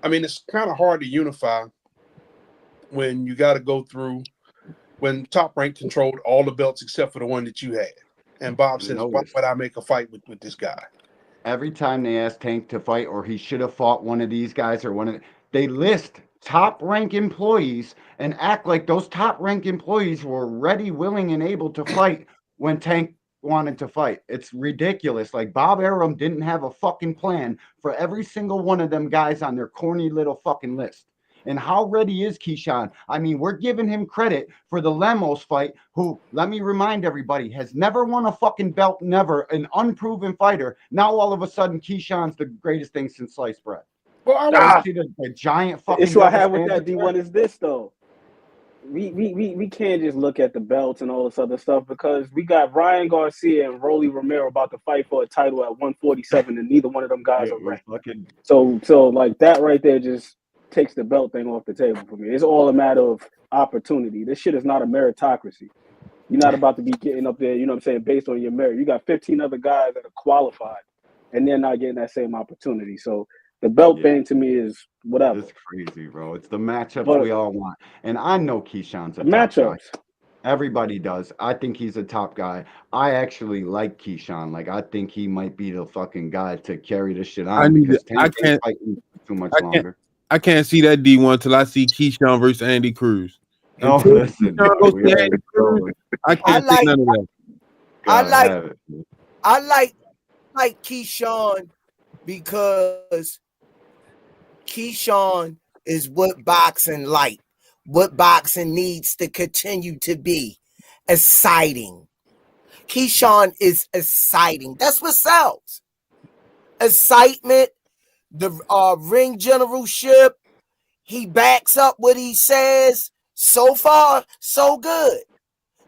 S6: I mean, it's kind of hard to unify when you got to go through when Top Rank controlled all the belts except for the one that you had. And Bob says, why would I make a fight with this guy?
S9: Every time they ask Tank to fight, or he should have fought one of these guys, or they list top rank employees and act like those top rank employees were ready, willing, and able to fight when Tank wanted to fight. It's ridiculous. Like, Bob Arum didn't have a fucking plan for every single one of them guys on their corny little fucking list. And how ready is Keyshawn? I mean, we're giving him credit for the Lemos fight, who, let me remind everybody, has never won a fucking belt, never, an unproven fighter. Now all of a sudden, Keyshawn's the greatest thing since sliced bread.
S6: Well, I
S9: see the giant fucking.
S13: The issue I have with that, D1, is this though. We can't just look at the belts and all this other stuff, because we got Ryan Garcia and Rolly Romero about to fight for a title at 147, and neither one of them guys are ranked. So like that right there just takes the belt thing off the table for me. It's all a matter of opportunity. This shit is not a meritocracy. You're not about to be getting up there, based on your merit. You got 15 other guys that are qualified, and they're not getting that same opportunity. So the belt thing to me is whatever.
S9: It's crazy, bro. It's the matchups we all want. And I know Keyshawn's a top guy. Everybody does. I think he's a top guy. I actually like Keyshawn. Like, I think he might be the fucking guy to carry this shit on. I can't fight too much longer.
S3: I can't see that D1 till I see Keyshawn versus Andy Cruz.
S9: Oh, listen.
S3: I can't see none of that.
S4: I like Keyshawn because Keyshawn is what boxing like, what boxing needs to continue to be. Exciting. Keyshawn is exciting. That's what sells. Excitement, the ring generalship. He backs up what he says. So far, so good.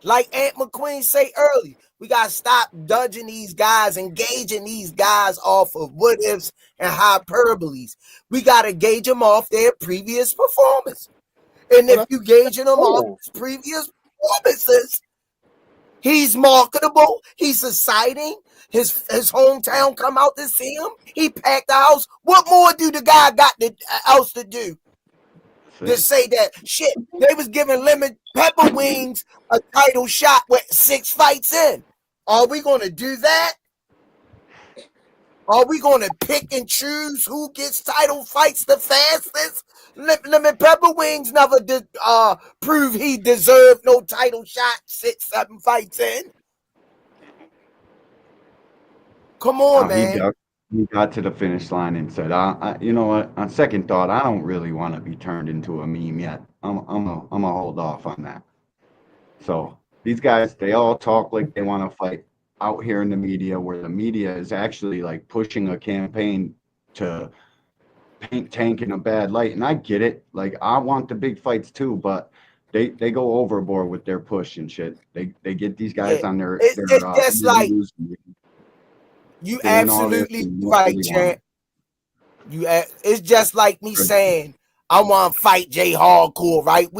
S4: Like Aunt McQueen say earlier, we got to stop dodging these guys, engaging these guys off of what ifs and hyperboles. We got to gauge them off their previous performance. And if you gauging them off his previous performances, he's marketable. He's exciting. His hometown come out to see him. He packed the house. What more do the guy got else to do? To say that shit, they was giving Lemon Pepper Wings a title shot with 6 fights in. Are we going to do that? Are we going to pick and choose who gets title fights the fastest? Lemon Pepper Wings never did prove he deserved no title shot 6-7 fights in. Come on, man.
S9: He got to the finish line and said, you know what? On second thought, I don't really want to be turned into a meme yet. I'm gonna hold off on that. So these guys, they all talk like they want to fight out here in the media, where the media is actually like pushing a campaign to paint Tank in a bad light. And I get it. Like, I want the big fights too, but they go overboard with their push and shit. They get these guys on their
S4: it's just like. You absolutely right, champ. It's just like me saying I want to fight Jay Hardcore, right?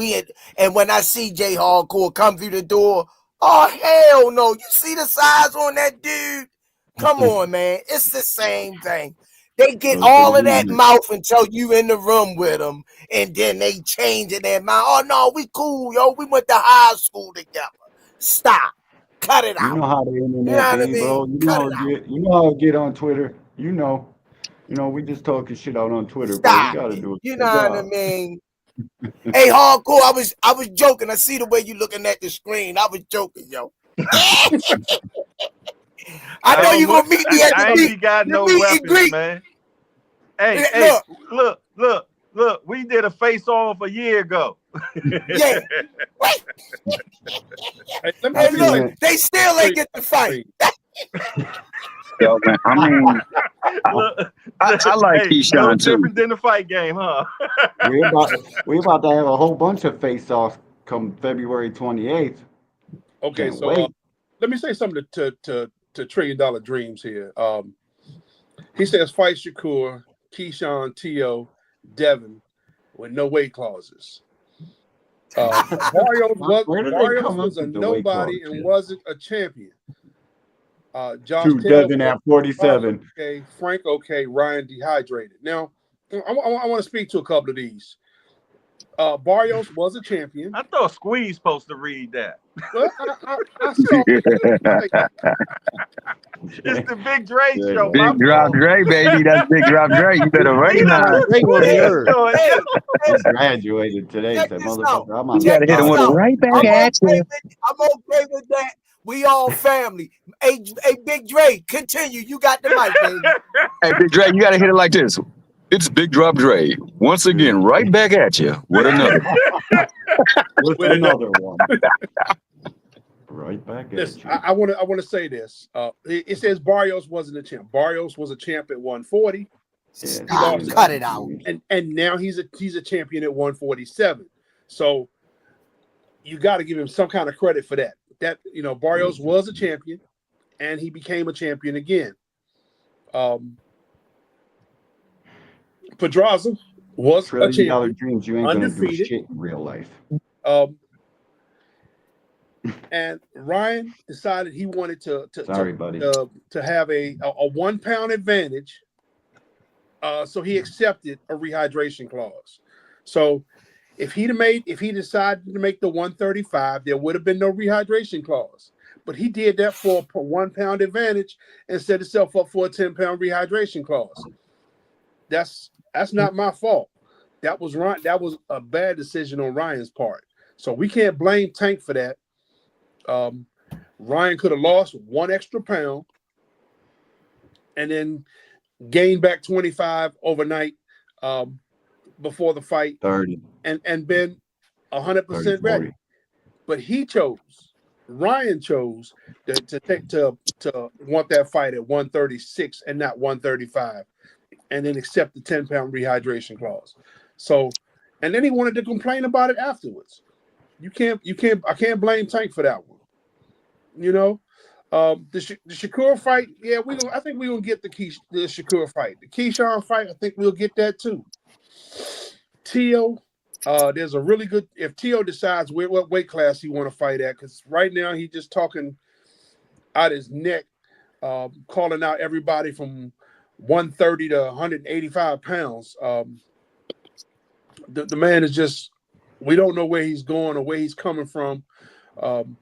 S4: And when I see Jay Hardcore come through the door, oh hell no! You see the size on that dude? Come on, man. It's the same thing. They get all of that mouth until you in the room with them, and then they change in their mind. Oh no, we cool, yo. We went to high school together. Stop. Cut it out.
S9: You know how the internet be, bro. You know how it get on Twitter. You know, we just talking shit out on Twitter,
S4: Stop.
S9: bro. We gotta do it.
S4: You know what I mean? Hey, Hardcore, I was joking. I see the way you looking at the screen. I was joking, yo. I know you gonna meet me at the
S7: meet. Got no weapons, man. Hey, look. We did a face off a year ago.
S4: Yeah. Hey, look, they still ain't get the fight.
S12: Yo, man, I mean, I like Keyshawn
S7: no
S12: too.
S7: Different than the fight game, huh?
S9: we about to have a whole bunch of face-offs come February 28th.
S6: Okay,
S9: so
S6: let me say something to $1 Trillion Dreams here. He says fight Shakur, Keyshawn, T.O., Devin with no weight clauses. Barrios was a nobody and wasn't a champion. Josh
S9: Devin at 47.
S6: Okay, Frank okay, Ryan dehydrated. Now, I want to speak to a couple of these. Barrios was a champion.
S7: I thought Squeeze supposed to read that.
S6: Well, I saw
S7: it's the Big Dre show.
S12: Big Drop Dre, baby. That's Big Drop Dre. You better recognize.
S9: He graduated today. That motherfucker.
S12: You gotta hit him with a right back at you.
S4: I'm okay with that. We all family. Hey, Big Dre, continue. You got the mic, baby.
S12: Hey, Big Dre, you gotta hit it like this. It's Big Drop Dre. Once again, right back at you. With another.
S9: With another one. Right back at you.
S6: I want to say this. It says Barrios wasn't a champ. Barrios was a champ at 140.
S4: Cut it out.
S6: And now he's a champion at 147. So you got to give him some kind of credit for that. That Barrios was a champion, and he became a champion again. Pedraza was a champion.
S9: Dreams, you ain't
S6: undefeated.
S9: Gonna do shit in real life.
S6: And Ryan decided he wanted to have a 1 pound advantage. So he accepted a rehydration clause. So if he decided to make the 135, there would have been no rehydration clause. But he did that for a 1 pound advantage and set himself up for a 10-pound rehydration clause. That's not my fault. That was a bad decision on Ryan's part. So we can't blame Tank for that. Ryan could have lost 1 extra pound and then gained back 25 overnight before the fight
S9: 30
S6: and been 100% ready. But Ryan chose to want that fight at 136 and not 135, and then accept the 10-pound rehydration clause. So, and then he wanted to complain about it afterwards. I can't blame Tank for that one. The Shakur fight, I think we're gonna get the Shakur fight. The Keyshawn fight, I think we'll get that too. T.O., there's a really good, if T.O. decides what weight class he want to fight at, because right now he's just talking out his neck, calling out everybody from 130 to 185 pounds. The man is just, we don't know where he's going or where he's coming from. And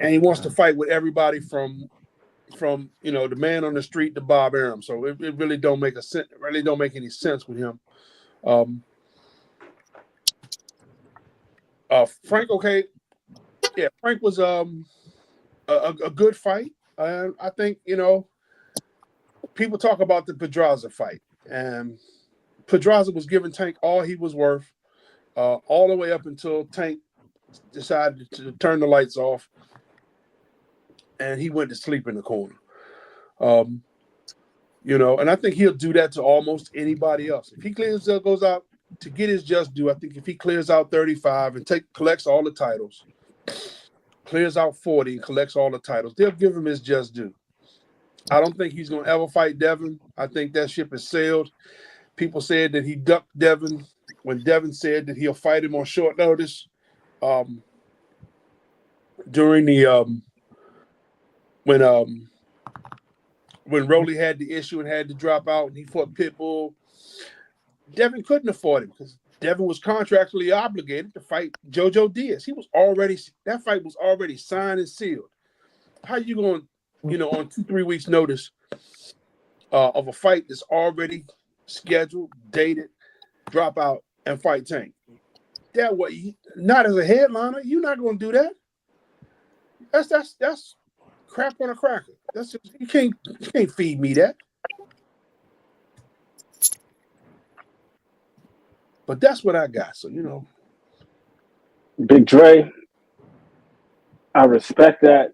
S6: he wants to fight with everybody from the man on the street to Bob Arum. So it really don't make any sense with him. Frank, okay. Yeah, Frank was a good fight. I think, people talk about the Pedraza fight, and Pedraza was giving Tank all he was worth, all the way up until Tank decided to turn the lights off, and he went to sleep in the corner. And I think he'll do that to almost anybody else. If he goes out to get his just due, I think if he clears out 35 and collects all the titles, clears out 40 and collects all the titles, they'll give him his just due. I don't think he's going to ever fight Devin. I think that ship has sailed. People said that he ducked Devin when Devin said that he'll fight him on short notice. During the when Rolly had the issue and had to drop out and he fought Pitbull, Devin couldn't afford him because Devin was contractually obligated to fight JoJo Diaz. That fight was already signed and sealed. How you going, on 2-3 weeks notice of a fight that's already scheduled, dated, drop out and fight Tank? That way, not as a headliner, you're not going to do that. That's crap on a cracker. That's just, you can't feed me that. But that's what I got. So
S13: Big Dre, I respect that,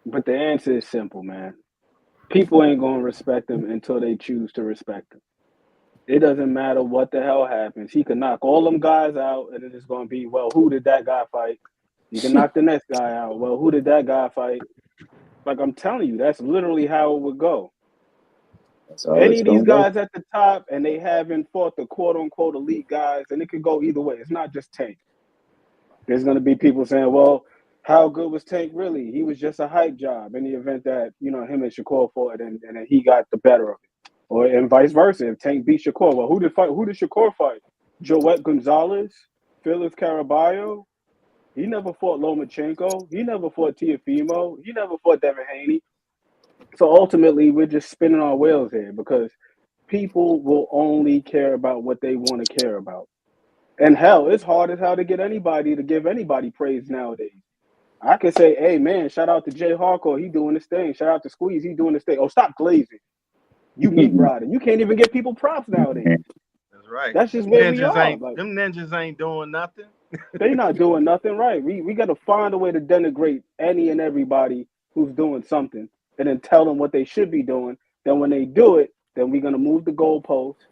S13: but the answer is simple, man. People ain't gonna respect him until they choose to respect him. It doesn't matter what the hell happens. He can knock all them guys out, and then it's gonna be, well, who did that guy fight? He can knock the next guy out. Well, who did that guy fight? Like I'm telling you, that's literally how it would go.
S12: So
S13: Any of these guys at the top, and they haven't fought the quote-unquote elite guys, and it could go either way. It's not just Tank. There's going to be people saying, well, how good was Tank really? He was just a hype job in the event that, him and Shakur fought and he got the better of it. Or and vice versa. If Tank beat Shakur, well, who did Shakur fight? Joet Gonzalez? Felix Caraballo? He never fought Lomachenko. He never fought Teofimo. He never fought Devin Haney. So ultimately, we're just spinning our wheels here because people will only care about what they want to care about. And hell, it's hard as hell to get anybody to give anybody praise nowadays. I can say, hey, man, shout out to Jay Hardcore. He doing this thing. Shout out to Squeeze. He doing this thing. Oh, stop glazing. You meat riding. You can't even give people props nowadays.
S7: That's right.
S13: That's just where we are.
S7: Them ninjas ain't doing nothing.
S13: They not doing nothing right. We got to find a way to denigrate any and everybody who's doing something and then tell them what they should be doing. Then when they do it, then we're going to move the goalposts.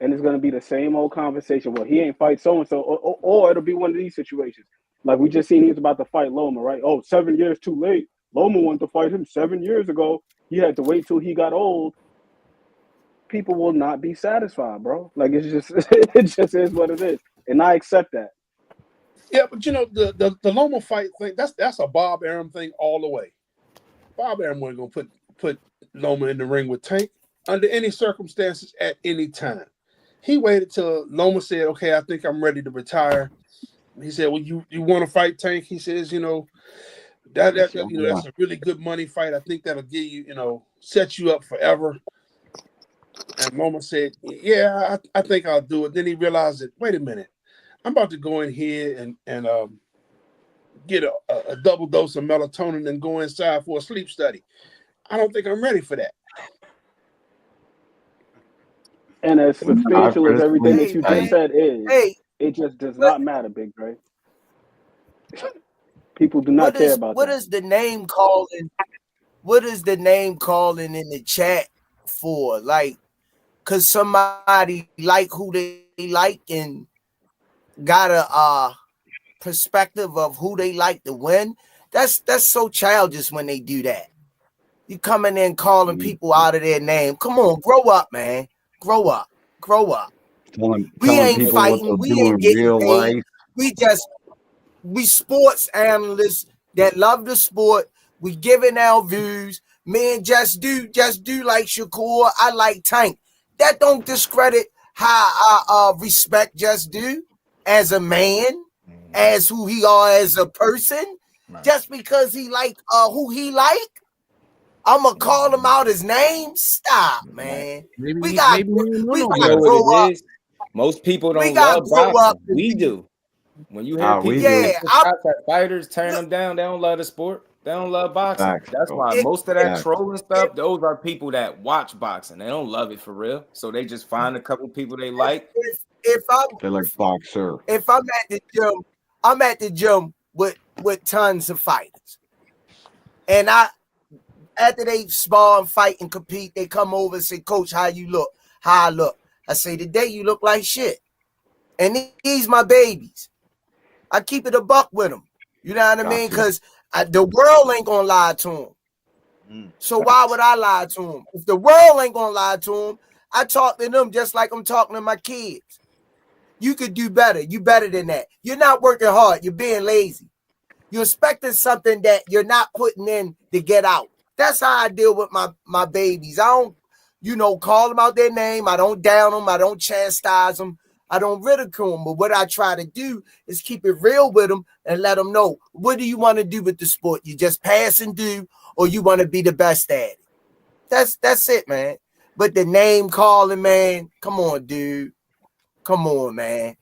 S13: And it's going to be the same old conversation. Well, he ain't fight so-and-so. Or it'll be one of these situations. Like we just seen he was about to fight Loma, right? Oh, 7 years too late. Loma wanted to fight him 7 years ago. He had to wait till he got old. People will not be satisfied, bro. Like it just is what it is. And I accept that.
S6: Yeah, but the Loma fight thing, that's a Bob Arum thing all the way. Bob Arum wasn't going to put Loma in the ring with Tank under any circumstances at any time. He waited till Loma said, okay, I think I'm ready to retire. He said, well, you want to fight Tank? He says, that's a really good money fight. I think that'll give you, set you up forever. And Loma said, yeah, I think I'll do it. Then he realized that, wait a minute, I'm about to go in here and get a double dose of melatonin and go inside for a sleep study. I don't think I'm ready for that.
S13: And as substantial as everything that you just said is, it just does not matter, Big Dre. People do not care about that.
S4: What is the name calling? What is the name calling in the chat for? Like, cause somebody like who they like and got a perspective of who they like to win. That's so childish when they do that. You coming in calling people out of their name. Come on, grow up, man. Grow up. We ain't fighting. We ain't getting paid. We sports analysts that love the sport. We giving our views. Man, just do like Shakur. I like Tank. That don't discredit how I respect Just Do as a man, as who he are as a person. Right. Just because he like who he like. I'm gonna call him out his name. Stop, man. We got to grow up.
S8: Most people don't love boxing. We do. When you hear people fighters turn them down, they don't love the sport. They don't love boxing. That's why most of that trolling stuff, those are people that watch boxing. They don't love it for real. So they just find a couple people they like.
S9: They're like boxer.
S4: If I'm at the gym with tons of fighters. And after they spar and fight and compete, they come over and say, Coach, how you look? How I look? I say, today you look like shit. And these my babies. I keep it a buck with them. You know what I mean? Because the world ain't going to lie to them. So why would I lie to them? If the world ain't going to lie to them, I talk to them just like I'm talking to my kids. You could do better. You better than that. You're not working hard. You're being lazy. You're expecting something that you're not putting in to get out. That's how I deal with my babies. I don't, call them out their name. I don't down them. I don't chastise them. I don't ridicule them. But what I try to do is keep it real with them and let them know, what do you want to do with the sport? You just pass and do, or you want to be the best at it? That's it, man. But the name calling, man, come on, dude. Come on, man.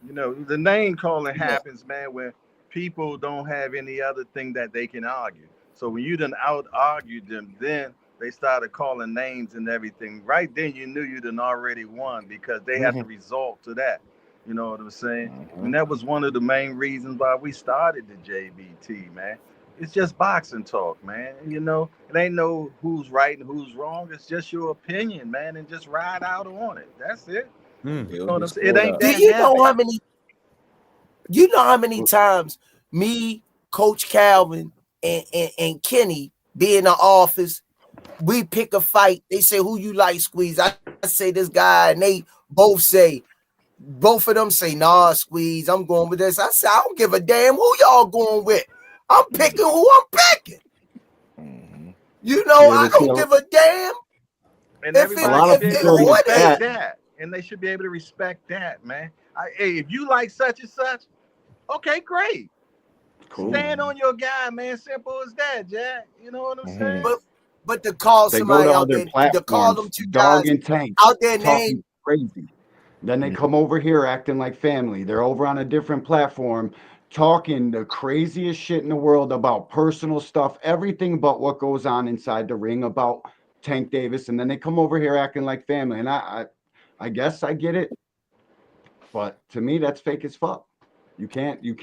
S7: The name calling happens, man, when people don't have any other thing that they can argue. So when you done out-argued them, then they started calling names and everything. Right then, you knew you done already won because they had to resort to that. You know what I'm saying? And that was one of the main reasons why we started the JBT, man. It's just boxing talk, man. It ain't no who's right and who's wrong. It's just your opinion, man, and just ride out on it. That's it. You know what I'm saying? It ain't that.
S4: You know how many times me, Coach Calvin, and Kenny be in the office. We pick a fight. They say, who you like, Squeeze? I say this guy, and they both of them say, nah, Squeeze, I'm going with this. I say, I don't give a damn who y'all going with. I'm picking who I'm picking. You know, I don't give a damn.
S7: And everybody should be able to respect that. And they should be able to respect that, man. Hey, if you like such and such, okay, great. Cool. Stand on your guy, man. Simple as that, Jack. You know what I'm saying?
S4: But to call somebody out there, to call them two
S9: Dog
S4: guys
S9: and Tank
S4: out there
S9: talking crazy. Then they come over here acting like family. They're over on a different platform talking the craziest shit in the world about personal stuff, everything but what goes on inside the ring about Tank Davis. And then they come over here acting like family. And I guess I get it. But to me, that's fake as fuck. You can't do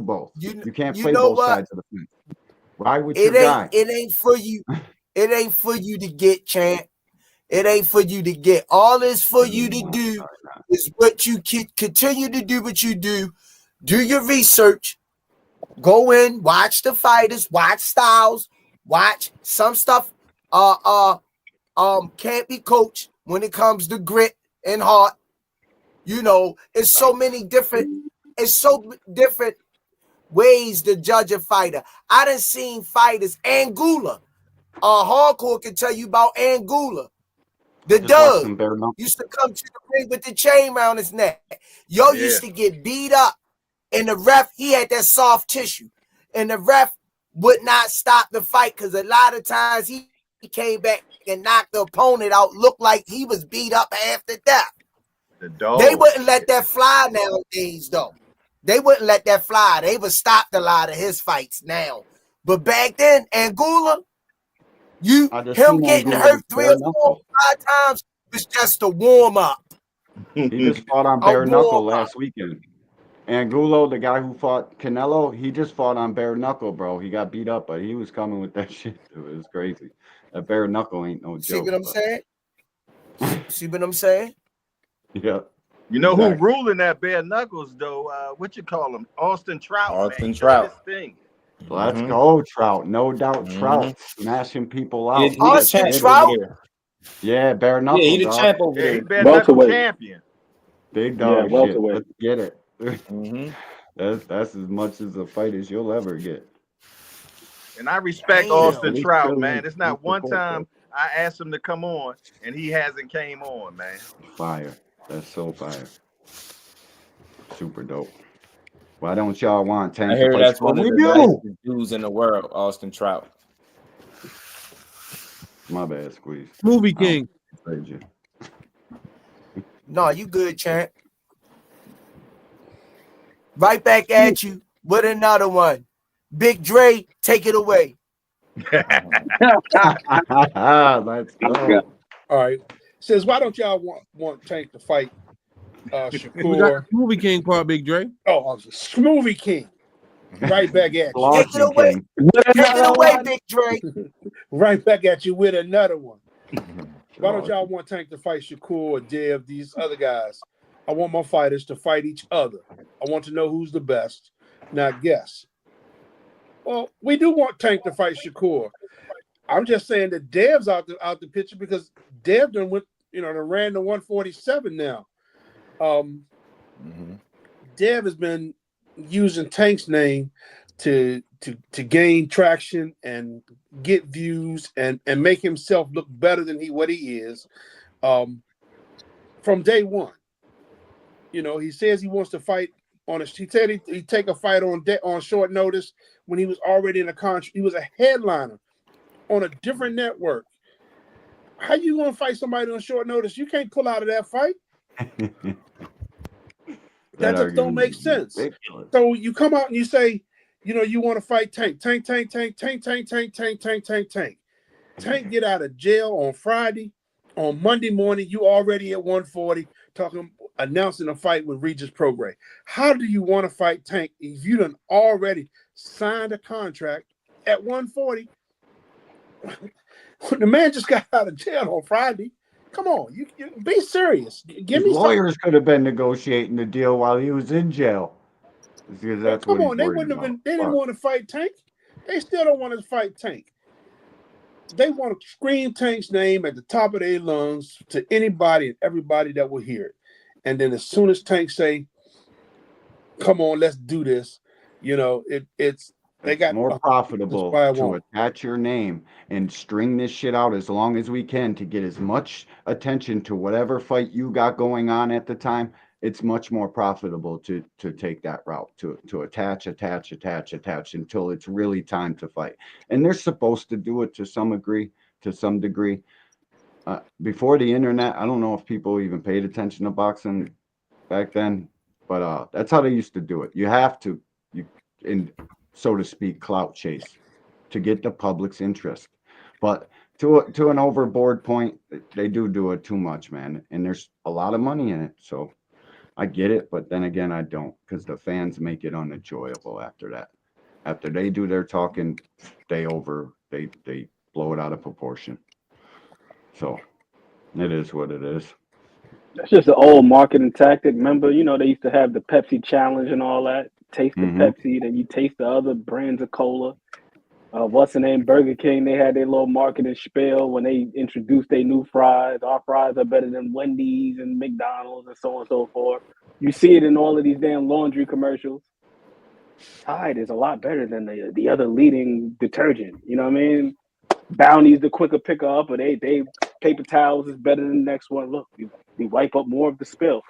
S9: both. You can't play both sides of the fence. Ride with your guy.
S4: It ain't for you. It ain't for you to get, champ. It ain't for you to get. All it's for you to do is what you continue to do what you do. Do your research. Go in, watch the fighters, watch styles, watch some stuff can't be coached when it comes to grit and heart. You know, it's so different ways to judge a fighter. I done seen fighters, Anguilla. Hardcore can tell you about Anguilla. The Doug used to come to the ring with the chain around his neck. Used to get beat up, and the ref, he had that soft tissue, and the ref would not stop the fight because a lot of times he came back and knocked the opponent out, looked like he was beat up half to death. They wouldn't let that fly nowadays, though. They wouldn't let that fly. They would stop a lot of his fights now. But back then, Anguilla, him getting hurt 3 or 4 or 5 times was just a warm up.
S9: He just fought on bare knuckle last weekend. Angulo, the guy who fought Canelo, he just fought on bare knuckle, bro. He got beat up, but he was coming with that shit. It was crazy. That bare knuckle ain't no joke.
S4: See what I'm saying? See what I'm saying?
S9: Yeah.
S7: You know who ruling that bare knuckles though? What you call him? Austin Trout.
S8: Austin Trout.
S9: Let's go, Trout. No doubt, Trout smashing people out.
S4: Austin Trout.
S9: Yeah, bare knuckle.
S8: Yeah, he the champ over there.
S7: He bare knuckle champion.
S9: Big dog shit. Let's get it. That's as much as a fight as you'll ever get.
S7: And I respect Austin Trout, man. It's not one time I asked him to come on and he hasn't came on, man.
S9: Fire. That's so fire. Super dope. Why don't y'all want Tank?
S8: I hear that's one of the nicest dudes in the world, Austin Trout.
S9: My bad, Squeeze.
S3: Movie King.
S4: No, you good, champ. Right back at you with another one. Big Dre, take it away.
S9: Let's go.
S6: All right. Says, why don't y'all want Tank to fight Shakur?
S3: We got Movie King part, Big Dre.
S6: Oh, Smoothie King. Right back at you.
S4: Take it away. Take it away, Big Dre.
S6: Right back at you with another one. Why don't y'all want Tank to fight Shakur or Dev, these other guys? I want my fighters to fight each other. I want to know who's the best, not guess. Well, we do want Tank to fight Shakur. I'm just saying that Dev's out the picture because Dev done went, ran to 147 now. Dev has been using Tank's name to gain traction and get views and make himself look better than what he is from day one. He says he wants to fight he said he'd take a fight on short notice when he was already in a contract. He was a headliner on a different network. How you gonna fight somebody on short notice? You can't pull out of that fight. That just don't make sense. So you come out and you say, you want to fight Tank. Tank get out of jail on Friday. On Monday morning, you already at 140 announcing a fight with Regis Prograis. How do you want to fight Tank if you done already signed a contract at 140? The man just got out of jail on Friday. Come on, you be serious. Give me
S9: lawyers could have been negotiating the deal while he was in jail. Because that's
S6: come on, they wouldn't have been. They didn't want to fight Tank. They still don't want to fight Tank. they want to scream Tank's name at the top of their lungs to anybody and everybody that will hear it. And then as soon as Tank say, "Come on, let's do this," it's they got
S9: more profitable to attach your name and string this shit out as long as we can to get as much attention to whatever fight you got going on at the time. It's much more profitable to take that route, to attach until it's really time to fight. And they're supposed to do it to some degree. Before the internet, I don't know if people even paid attention to boxing back then, but that's how they used to do it. You have to, so to speak, clout chase to get the public's interest. But to an overboard point, they do it too much, man. And there's a lot of money in it. So I get it, but then again, I don't, because the fans make it unenjoyable after that. After they do their talking, they blow it out of proportion. So it is what it is.
S13: That's just an old marketing tactic. Remember, they used to have the Pepsi challenge and all that. Taste the Pepsi, then you taste the other brands of cola. What's the name? Burger King, they had their little marketing spiel when they introduced their new fries. Our fries are better than Wendy's and McDonald's and so on and so forth. You see it in all of these damn laundry commercials. Tide is a lot better than the other leading detergent. You know what I mean? Bounty's the quicker picker up, or they paper towels is better than the next one. Look, we wipe up more of the spill.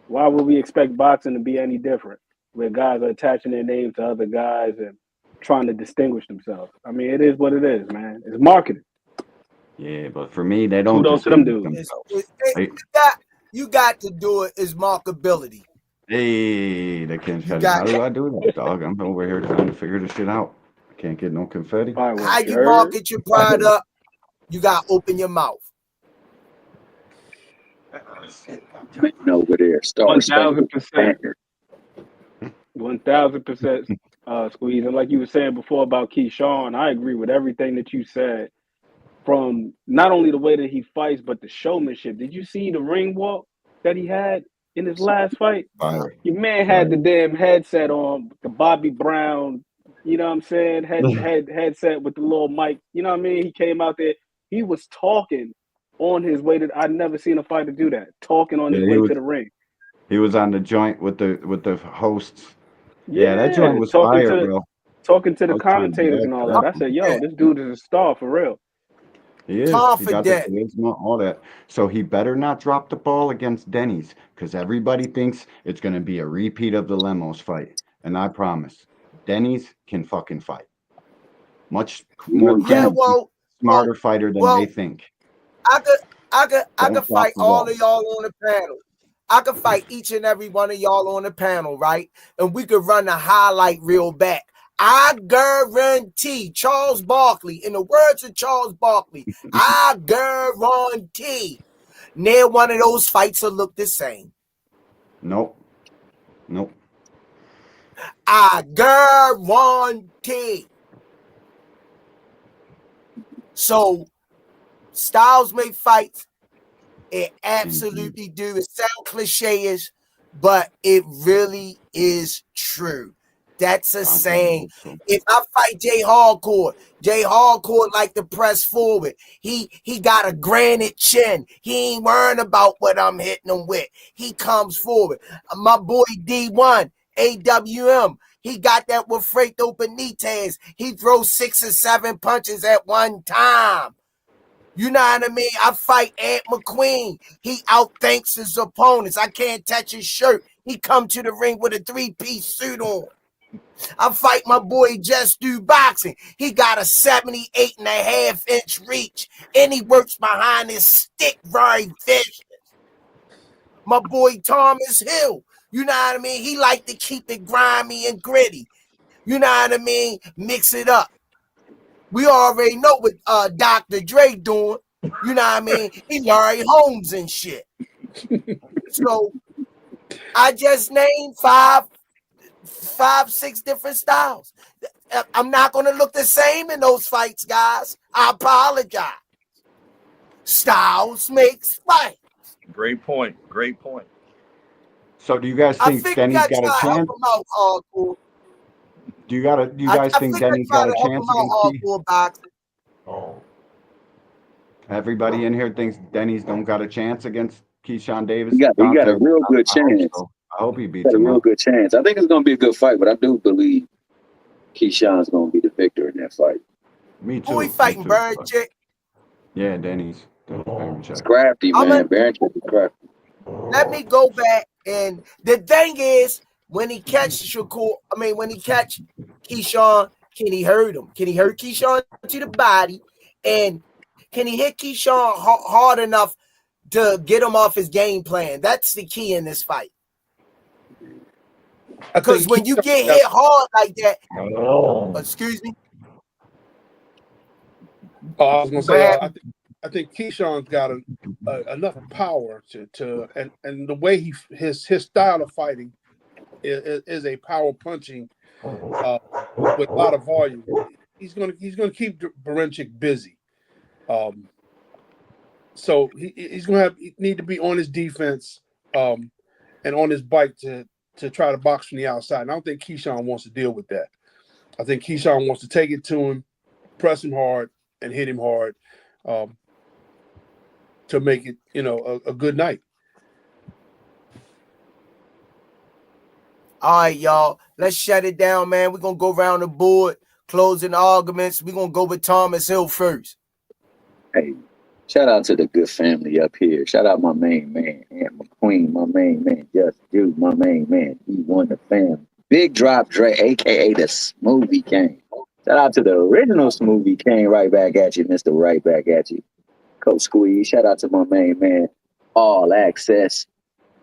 S13: Why would we expect boxing to be any different, where guys are attaching their names to other guys and trying to distinguish themselves? I mean, it is what it is, man. It's marketing.
S9: Yeah, but for me, they don't.
S13: Kudos to them dudes.
S4: You got to do it. Is markability.
S9: Hey, the confetti. How do I do that, dog? I'm over here trying to figure this shit out. I can't get no confetti.
S4: How you market your product? You got to open your mouth.
S12: Over there,
S13: 1,000%. 1,000%, Squeeze. And like you were saying before about Keyshawn, I agree with everything that you said. From not only the way that he fights, but the showmanship. Did you see the ring walk that he had in his last fight? Your man had the damn headset on, the Bobby Brown, you know what I'm saying? Headset with the little mic. You know what I mean? He came out there. He was talking on his way to. I'd never seen a fighter do that. Talking on his way to the ring.
S9: He was on the joint with the hosts. Yeah, that joint was fire, bro.
S13: Talking to the commentators and all that. I said, "Yo, this dude is a star for real."
S9: He is. Confident. He got the charisma, all that. So he better not drop the ball against Denny's, because everybody thinks it's going to be a repeat of the Lemos fight. And I promise, Denny's can fucking fight. Much more smarter fighter than they think.
S4: I could fight all of y'all on the panel. I could fight each and every one of y'all on the panel, right? And we could run the highlight reel back. I guarantee Charles Barkley, in the words of Charles Barkley, I guarantee near one of those fights will look the same.
S9: Nope.
S4: I guarantee. So styles make fights. It absolutely do. It sounds cliche-ish, but it really is true. That's a saying. If I fight Jay Hardcore like to press forward. He got a granite chin. He ain't worrying about what I'm hitting him with. He comes forward. My boy D1, AWM, he got that with Freito Benitez. He throws 6 or 7 punches at one time. You know what I mean? I fight Ant McQueen. He outthinks his opponents. I can't touch his shirt. He come to the ring with a 3-piece suit on. I fight my boy Just Do Boxing. He got a 78.5-inch reach, and he works behind his stick very vicious. My boy Thomas Hill, you know what I mean? He like to keep it grimy and gritty. You know what I mean? Mix it up. We already know what Dr. Dre doing. You know what I mean? He Larry Holmes and shit. So I just named 5, 6 different styles. I'm not going to look the same in those fights, guys. I apologize. Styles makes fights.
S7: Great point.
S9: So do you guys think Denny's got a chance? Do you guys think Denny's got a chance against Key? Everybody in here thinks Denny's don't got a chance against Keyshawn Davis.
S12: He got a real good chance.
S9: I hope he beats
S12: got a
S9: him
S12: real
S9: up.
S12: good chance. I think it's going to be a good fight, but I do believe Keyshawn's going to be the victor in that fight.
S9: Me too.
S4: Who he fighting, Bird Chick?
S9: Yeah, Denny's.
S12: It's crafty, man. Baron Chick is crafty.
S4: Let me go back, and the thing is, when he catch Keyshawn, can he hurt him? Can he hurt Keyshawn to the body? And can he hit Keyshawn hard enough to get him off his game plan? That's the key in this fight. Because when you get hit hard like that, excuse me.
S6: Oh, I was gonna say, I think Keyshawn's got enough power to and the way his style of fighting is a power punching with a lot of volume. He's gonna keep Berincic busy. So he's gonna need to be on his defense and on his bike to try to box from the outside. And I don't think Keyshawn wants to deal with that. I think Keyshawn wants to take it to him, press him hard, and hit him hard to make it, a good night.
S4: All right, y'all. Let's shut it down, man. We're going to go around the board, closing arguments. We're going to go with Thomas Hill first.
S12: Hey, shout out to the good family up here. Shout out my main man, Aunt McQueen, my main man, Just Dude, my main man. He won the fam. Big Drop Dre, a.k.a. the Smoothie King. Shout out to the original Smoothie King. Right back at you, Mr. Right back at you. Coach Squeeze. Shout out to my main man, All Access,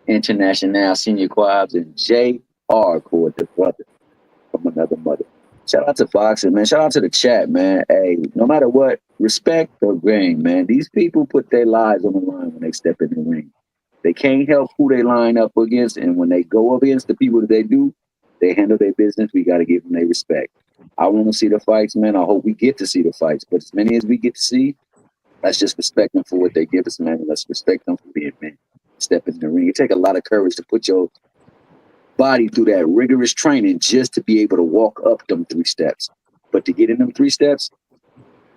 S12: International Senior Quabs, and J. Hardcore, the brother from another mother. Shout out to Boxing, man. Shout out to the chat, man. Hey, no matter what, respect the game, man. These people put their lives on the line when they step in the ring. They can't help who they line up against, and when they go up against the people that they do, they handle their business. We got to give them their respect. I want to see the fights, man. I hope we get to see the fights, but as many as we get to see, let's just respect them for what they give us, man. And let's respect them for being men. Step in the ring. It takes a lot of courage to put your body through that rigorous training just to be able to walk up them 3 steps. But to get in them 3 steps,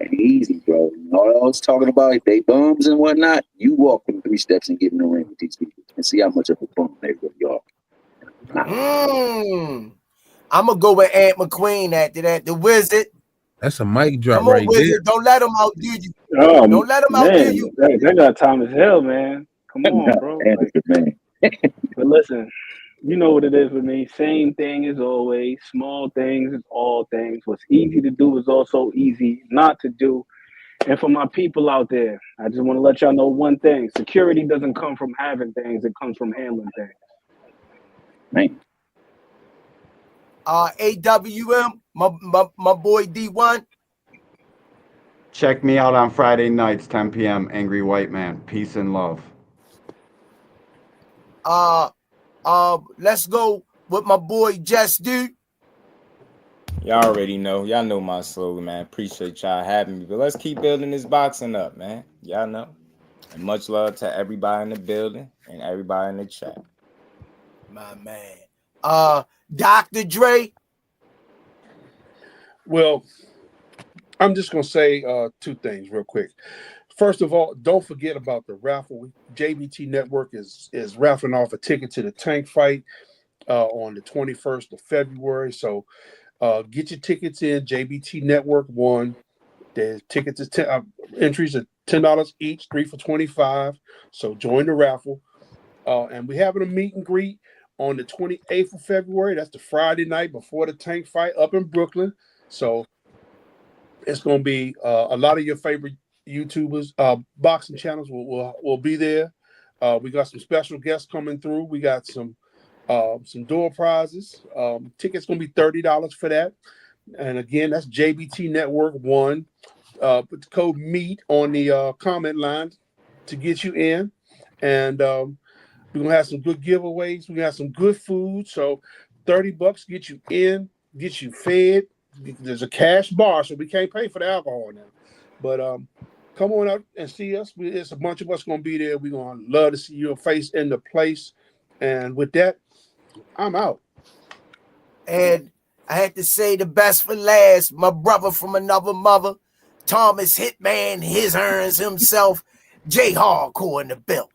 S12: ain't easy, bro. All I was talking about, they bums and whatnot, you walk them 3 steps and get in the ring with these people and see how much of a bum they really are.
S4: I'm going to go with Aunt McQueen after that. The Wizard.
S3: That's a mic drop.
S4: Come on,
S3: right
S4: Wizard.
S3: there.
S4: Don't let them outdo you.
S13: Don't let them outdo you. They got Thomas Hill, man. Come on, bro. But listen, you know what it is with me. Same thing as always. Small things is all things. What's easy to do is also easy not to do. And for my people out there, I just want to let y'all know one thing. Security doesn't come from having things. It comes from handling things.
S12: Man.
S4: AWM, my boy D1.
S9: Check me out on Friday nights, 10 p.m. Angry White Man. Peace and love.
S4: Let's go with my boy Just Dude.
S8: Y'all already know. Y'all know my slogan, man. Appreciate y'all having me. But let's keep building this boxing up, man. Y'all know. And much love to everybody in the building and everybody in the chat.
S4: My man. Dr. Dre.
S6: Well, I'm just going to say 2 things real quick. First of all, don't forget about the raffle. JBT Network is raffling off a ticket to the Tank fight on the 21st of February. So get your tickets in. JBT Network 1. The tickets is entries are $10 each, 3 for $25. So join the raffle. And we're having a meet and greet on the 28th of February. That's the Friday night before the Tank fight up in Brooklyn. So it's going to be a lot of your favorite YouTubers, boxing channels will be there. We got some special guests coming through. We got some door prizes. Tickets going to be $30 for that. And again, that's JBT Network 1. Put the code MEAT on the comment line to get you in. And we're going to have some good giveaways. We're going to have some good food. So $30 get you in, get you fed. There's a cash bar, so we can't pay for the alcohol now. But come on out and see us. It's a bunch of us going to be there. We're going to love to see your face in the place. And with that, I'm out.
S4: And I had to say the best for last. My brother from another mother, Thomas Hitman, his earns himself, J Hardcore in the belt.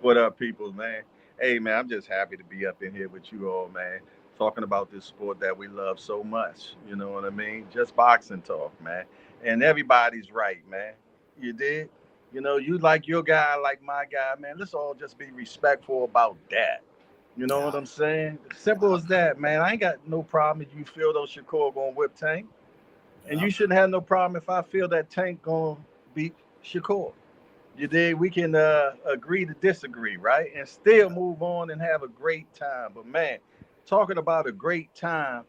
S7: What up, people, man? Hey, man, I'm just happy to be up in here with you all, man. Talking about this sport that we love so much. You know what I mean? Just boxing talk, man. And everybody's right, man. You did? You know, you like your guy, I like my guy, man. Let's all just be respectful about that. You know what I'm saying? Simple as that, man. I ain't got no problem if you feel those Shakur gonna whip Tank. And you shouldn't have no problem if I feel that Tank gonna beat Shakur. You did. We can agree to disagree, right? And still move on and have a great time. But man, talking about a great time,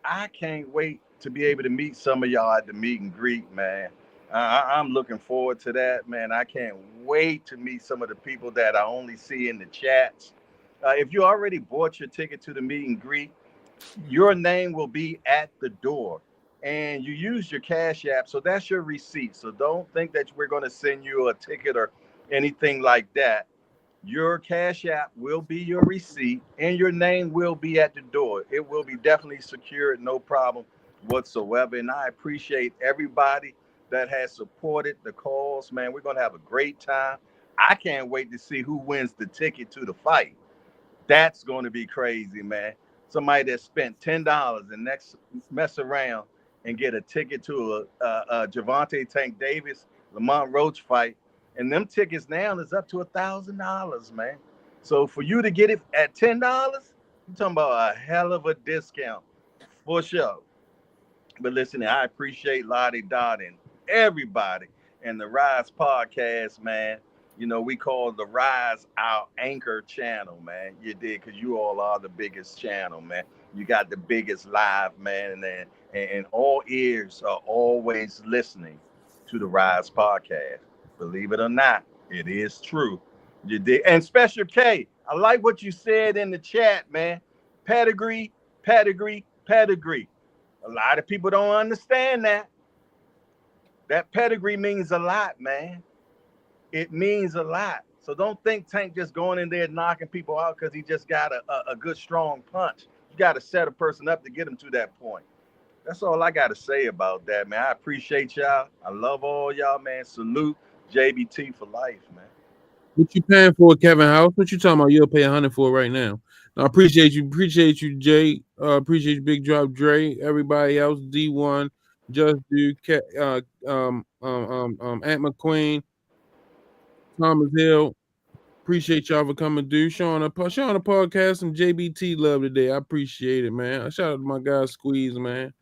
S7: I can't wait to be able to meet some of y'all at the meet and greet, man. I'm looking forward to that, man. I can't wait to meet some of the people that I only see in the chats. If you already bought your ticket to the meet and greet, your name will be at the door. And you use your Cash App, so that's your receipt. So don't think that we're going to send you a ticket or anything like that. Your Cash App will be your receipt, and your name will be at the door. It will be definitely secured, no problem whatsoever. And I appreciate everybody that has supported the cause, man. We're going to have a great time. I can't wait to see who wins the ticket to the fight. That's going to be crazy, man. Somebody that spent $10 and next mess around and get a ticket to a Gervonta Tank Davis, Lamont Roach fight. And them tickets now is up to $1,000, man. So for you to get it at $10, you're talking about a hell of a discount for sure. But listen, I appreciate Lottie Dot and everybody and the Rize podcast, man. You know, we call the Rize our anchor channel, man. You did, because you all are the biggest channel, man. You got the biggest live, man, and all ears are always listening to the Rize podcast. Believe it or not, it is true. You did. And Special K, I like what you said in the chat, man. Pedigree, pedigree, pedigree. A lot of people don't understand that. That pedigree means a lot, man. It means a lot. So don't think Tank just going in there knocking people out because he just got a good, strong punch. You got to set a person up to get him to that point. That's all I got to say about that, man. I appreciate y'all. I love all y'all, man. Salute JBT for life, man.
S3: What you paying for, Kevin House? What you talking about? You'll pay $100 for right now. I appreciate you. Appreciate you, Jay. Appreciate you, Big Drop Dre. Everybody else, D1, Just Do, Ant McQueen, Thomas Hill. Appreciate y'all for coming through. Showing the podcast some JBT love today. I appreciate it, man. Shout out to my guy Squeeze, man.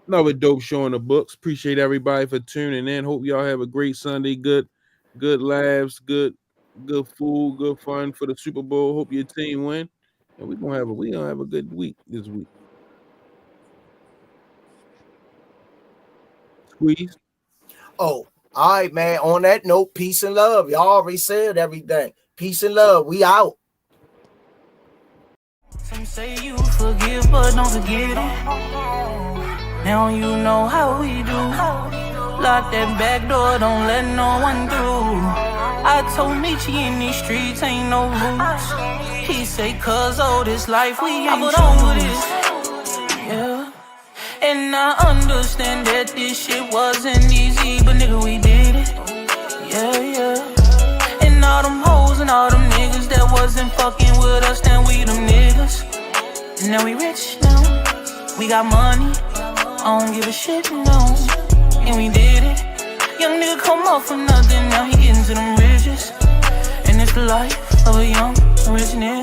S3: Another dope show in the books. Appreciate everybody for tuning in. Hope y'all have a great Sunday. Good laughs, good food, good fun for the Super Bowl. Hope your team win. And we're gonna have a good week this week. Squeeze.
S4: Oh, all right, man. On that note, peace and love. Y'all already said everything. Peace and love. We out.
S1: Some say you forgive, but don't forget it. Now you know how we do. Lock that back door, don't let no one through. I told Michi in these streets ain't no rules. He say, cause all this life we ain't choose. Yeah. And I understand that this shit wasn't easy, but nigga, we did it. Yeah. And all them hoes and all them niggas that wasn't fucking with us, then we them niggas. And now we rich now. We got money. I don't give a shit, no. And we did it. Young nigga come off for nothing, now he getting to them riches. And it's the life of a young, rich nigga.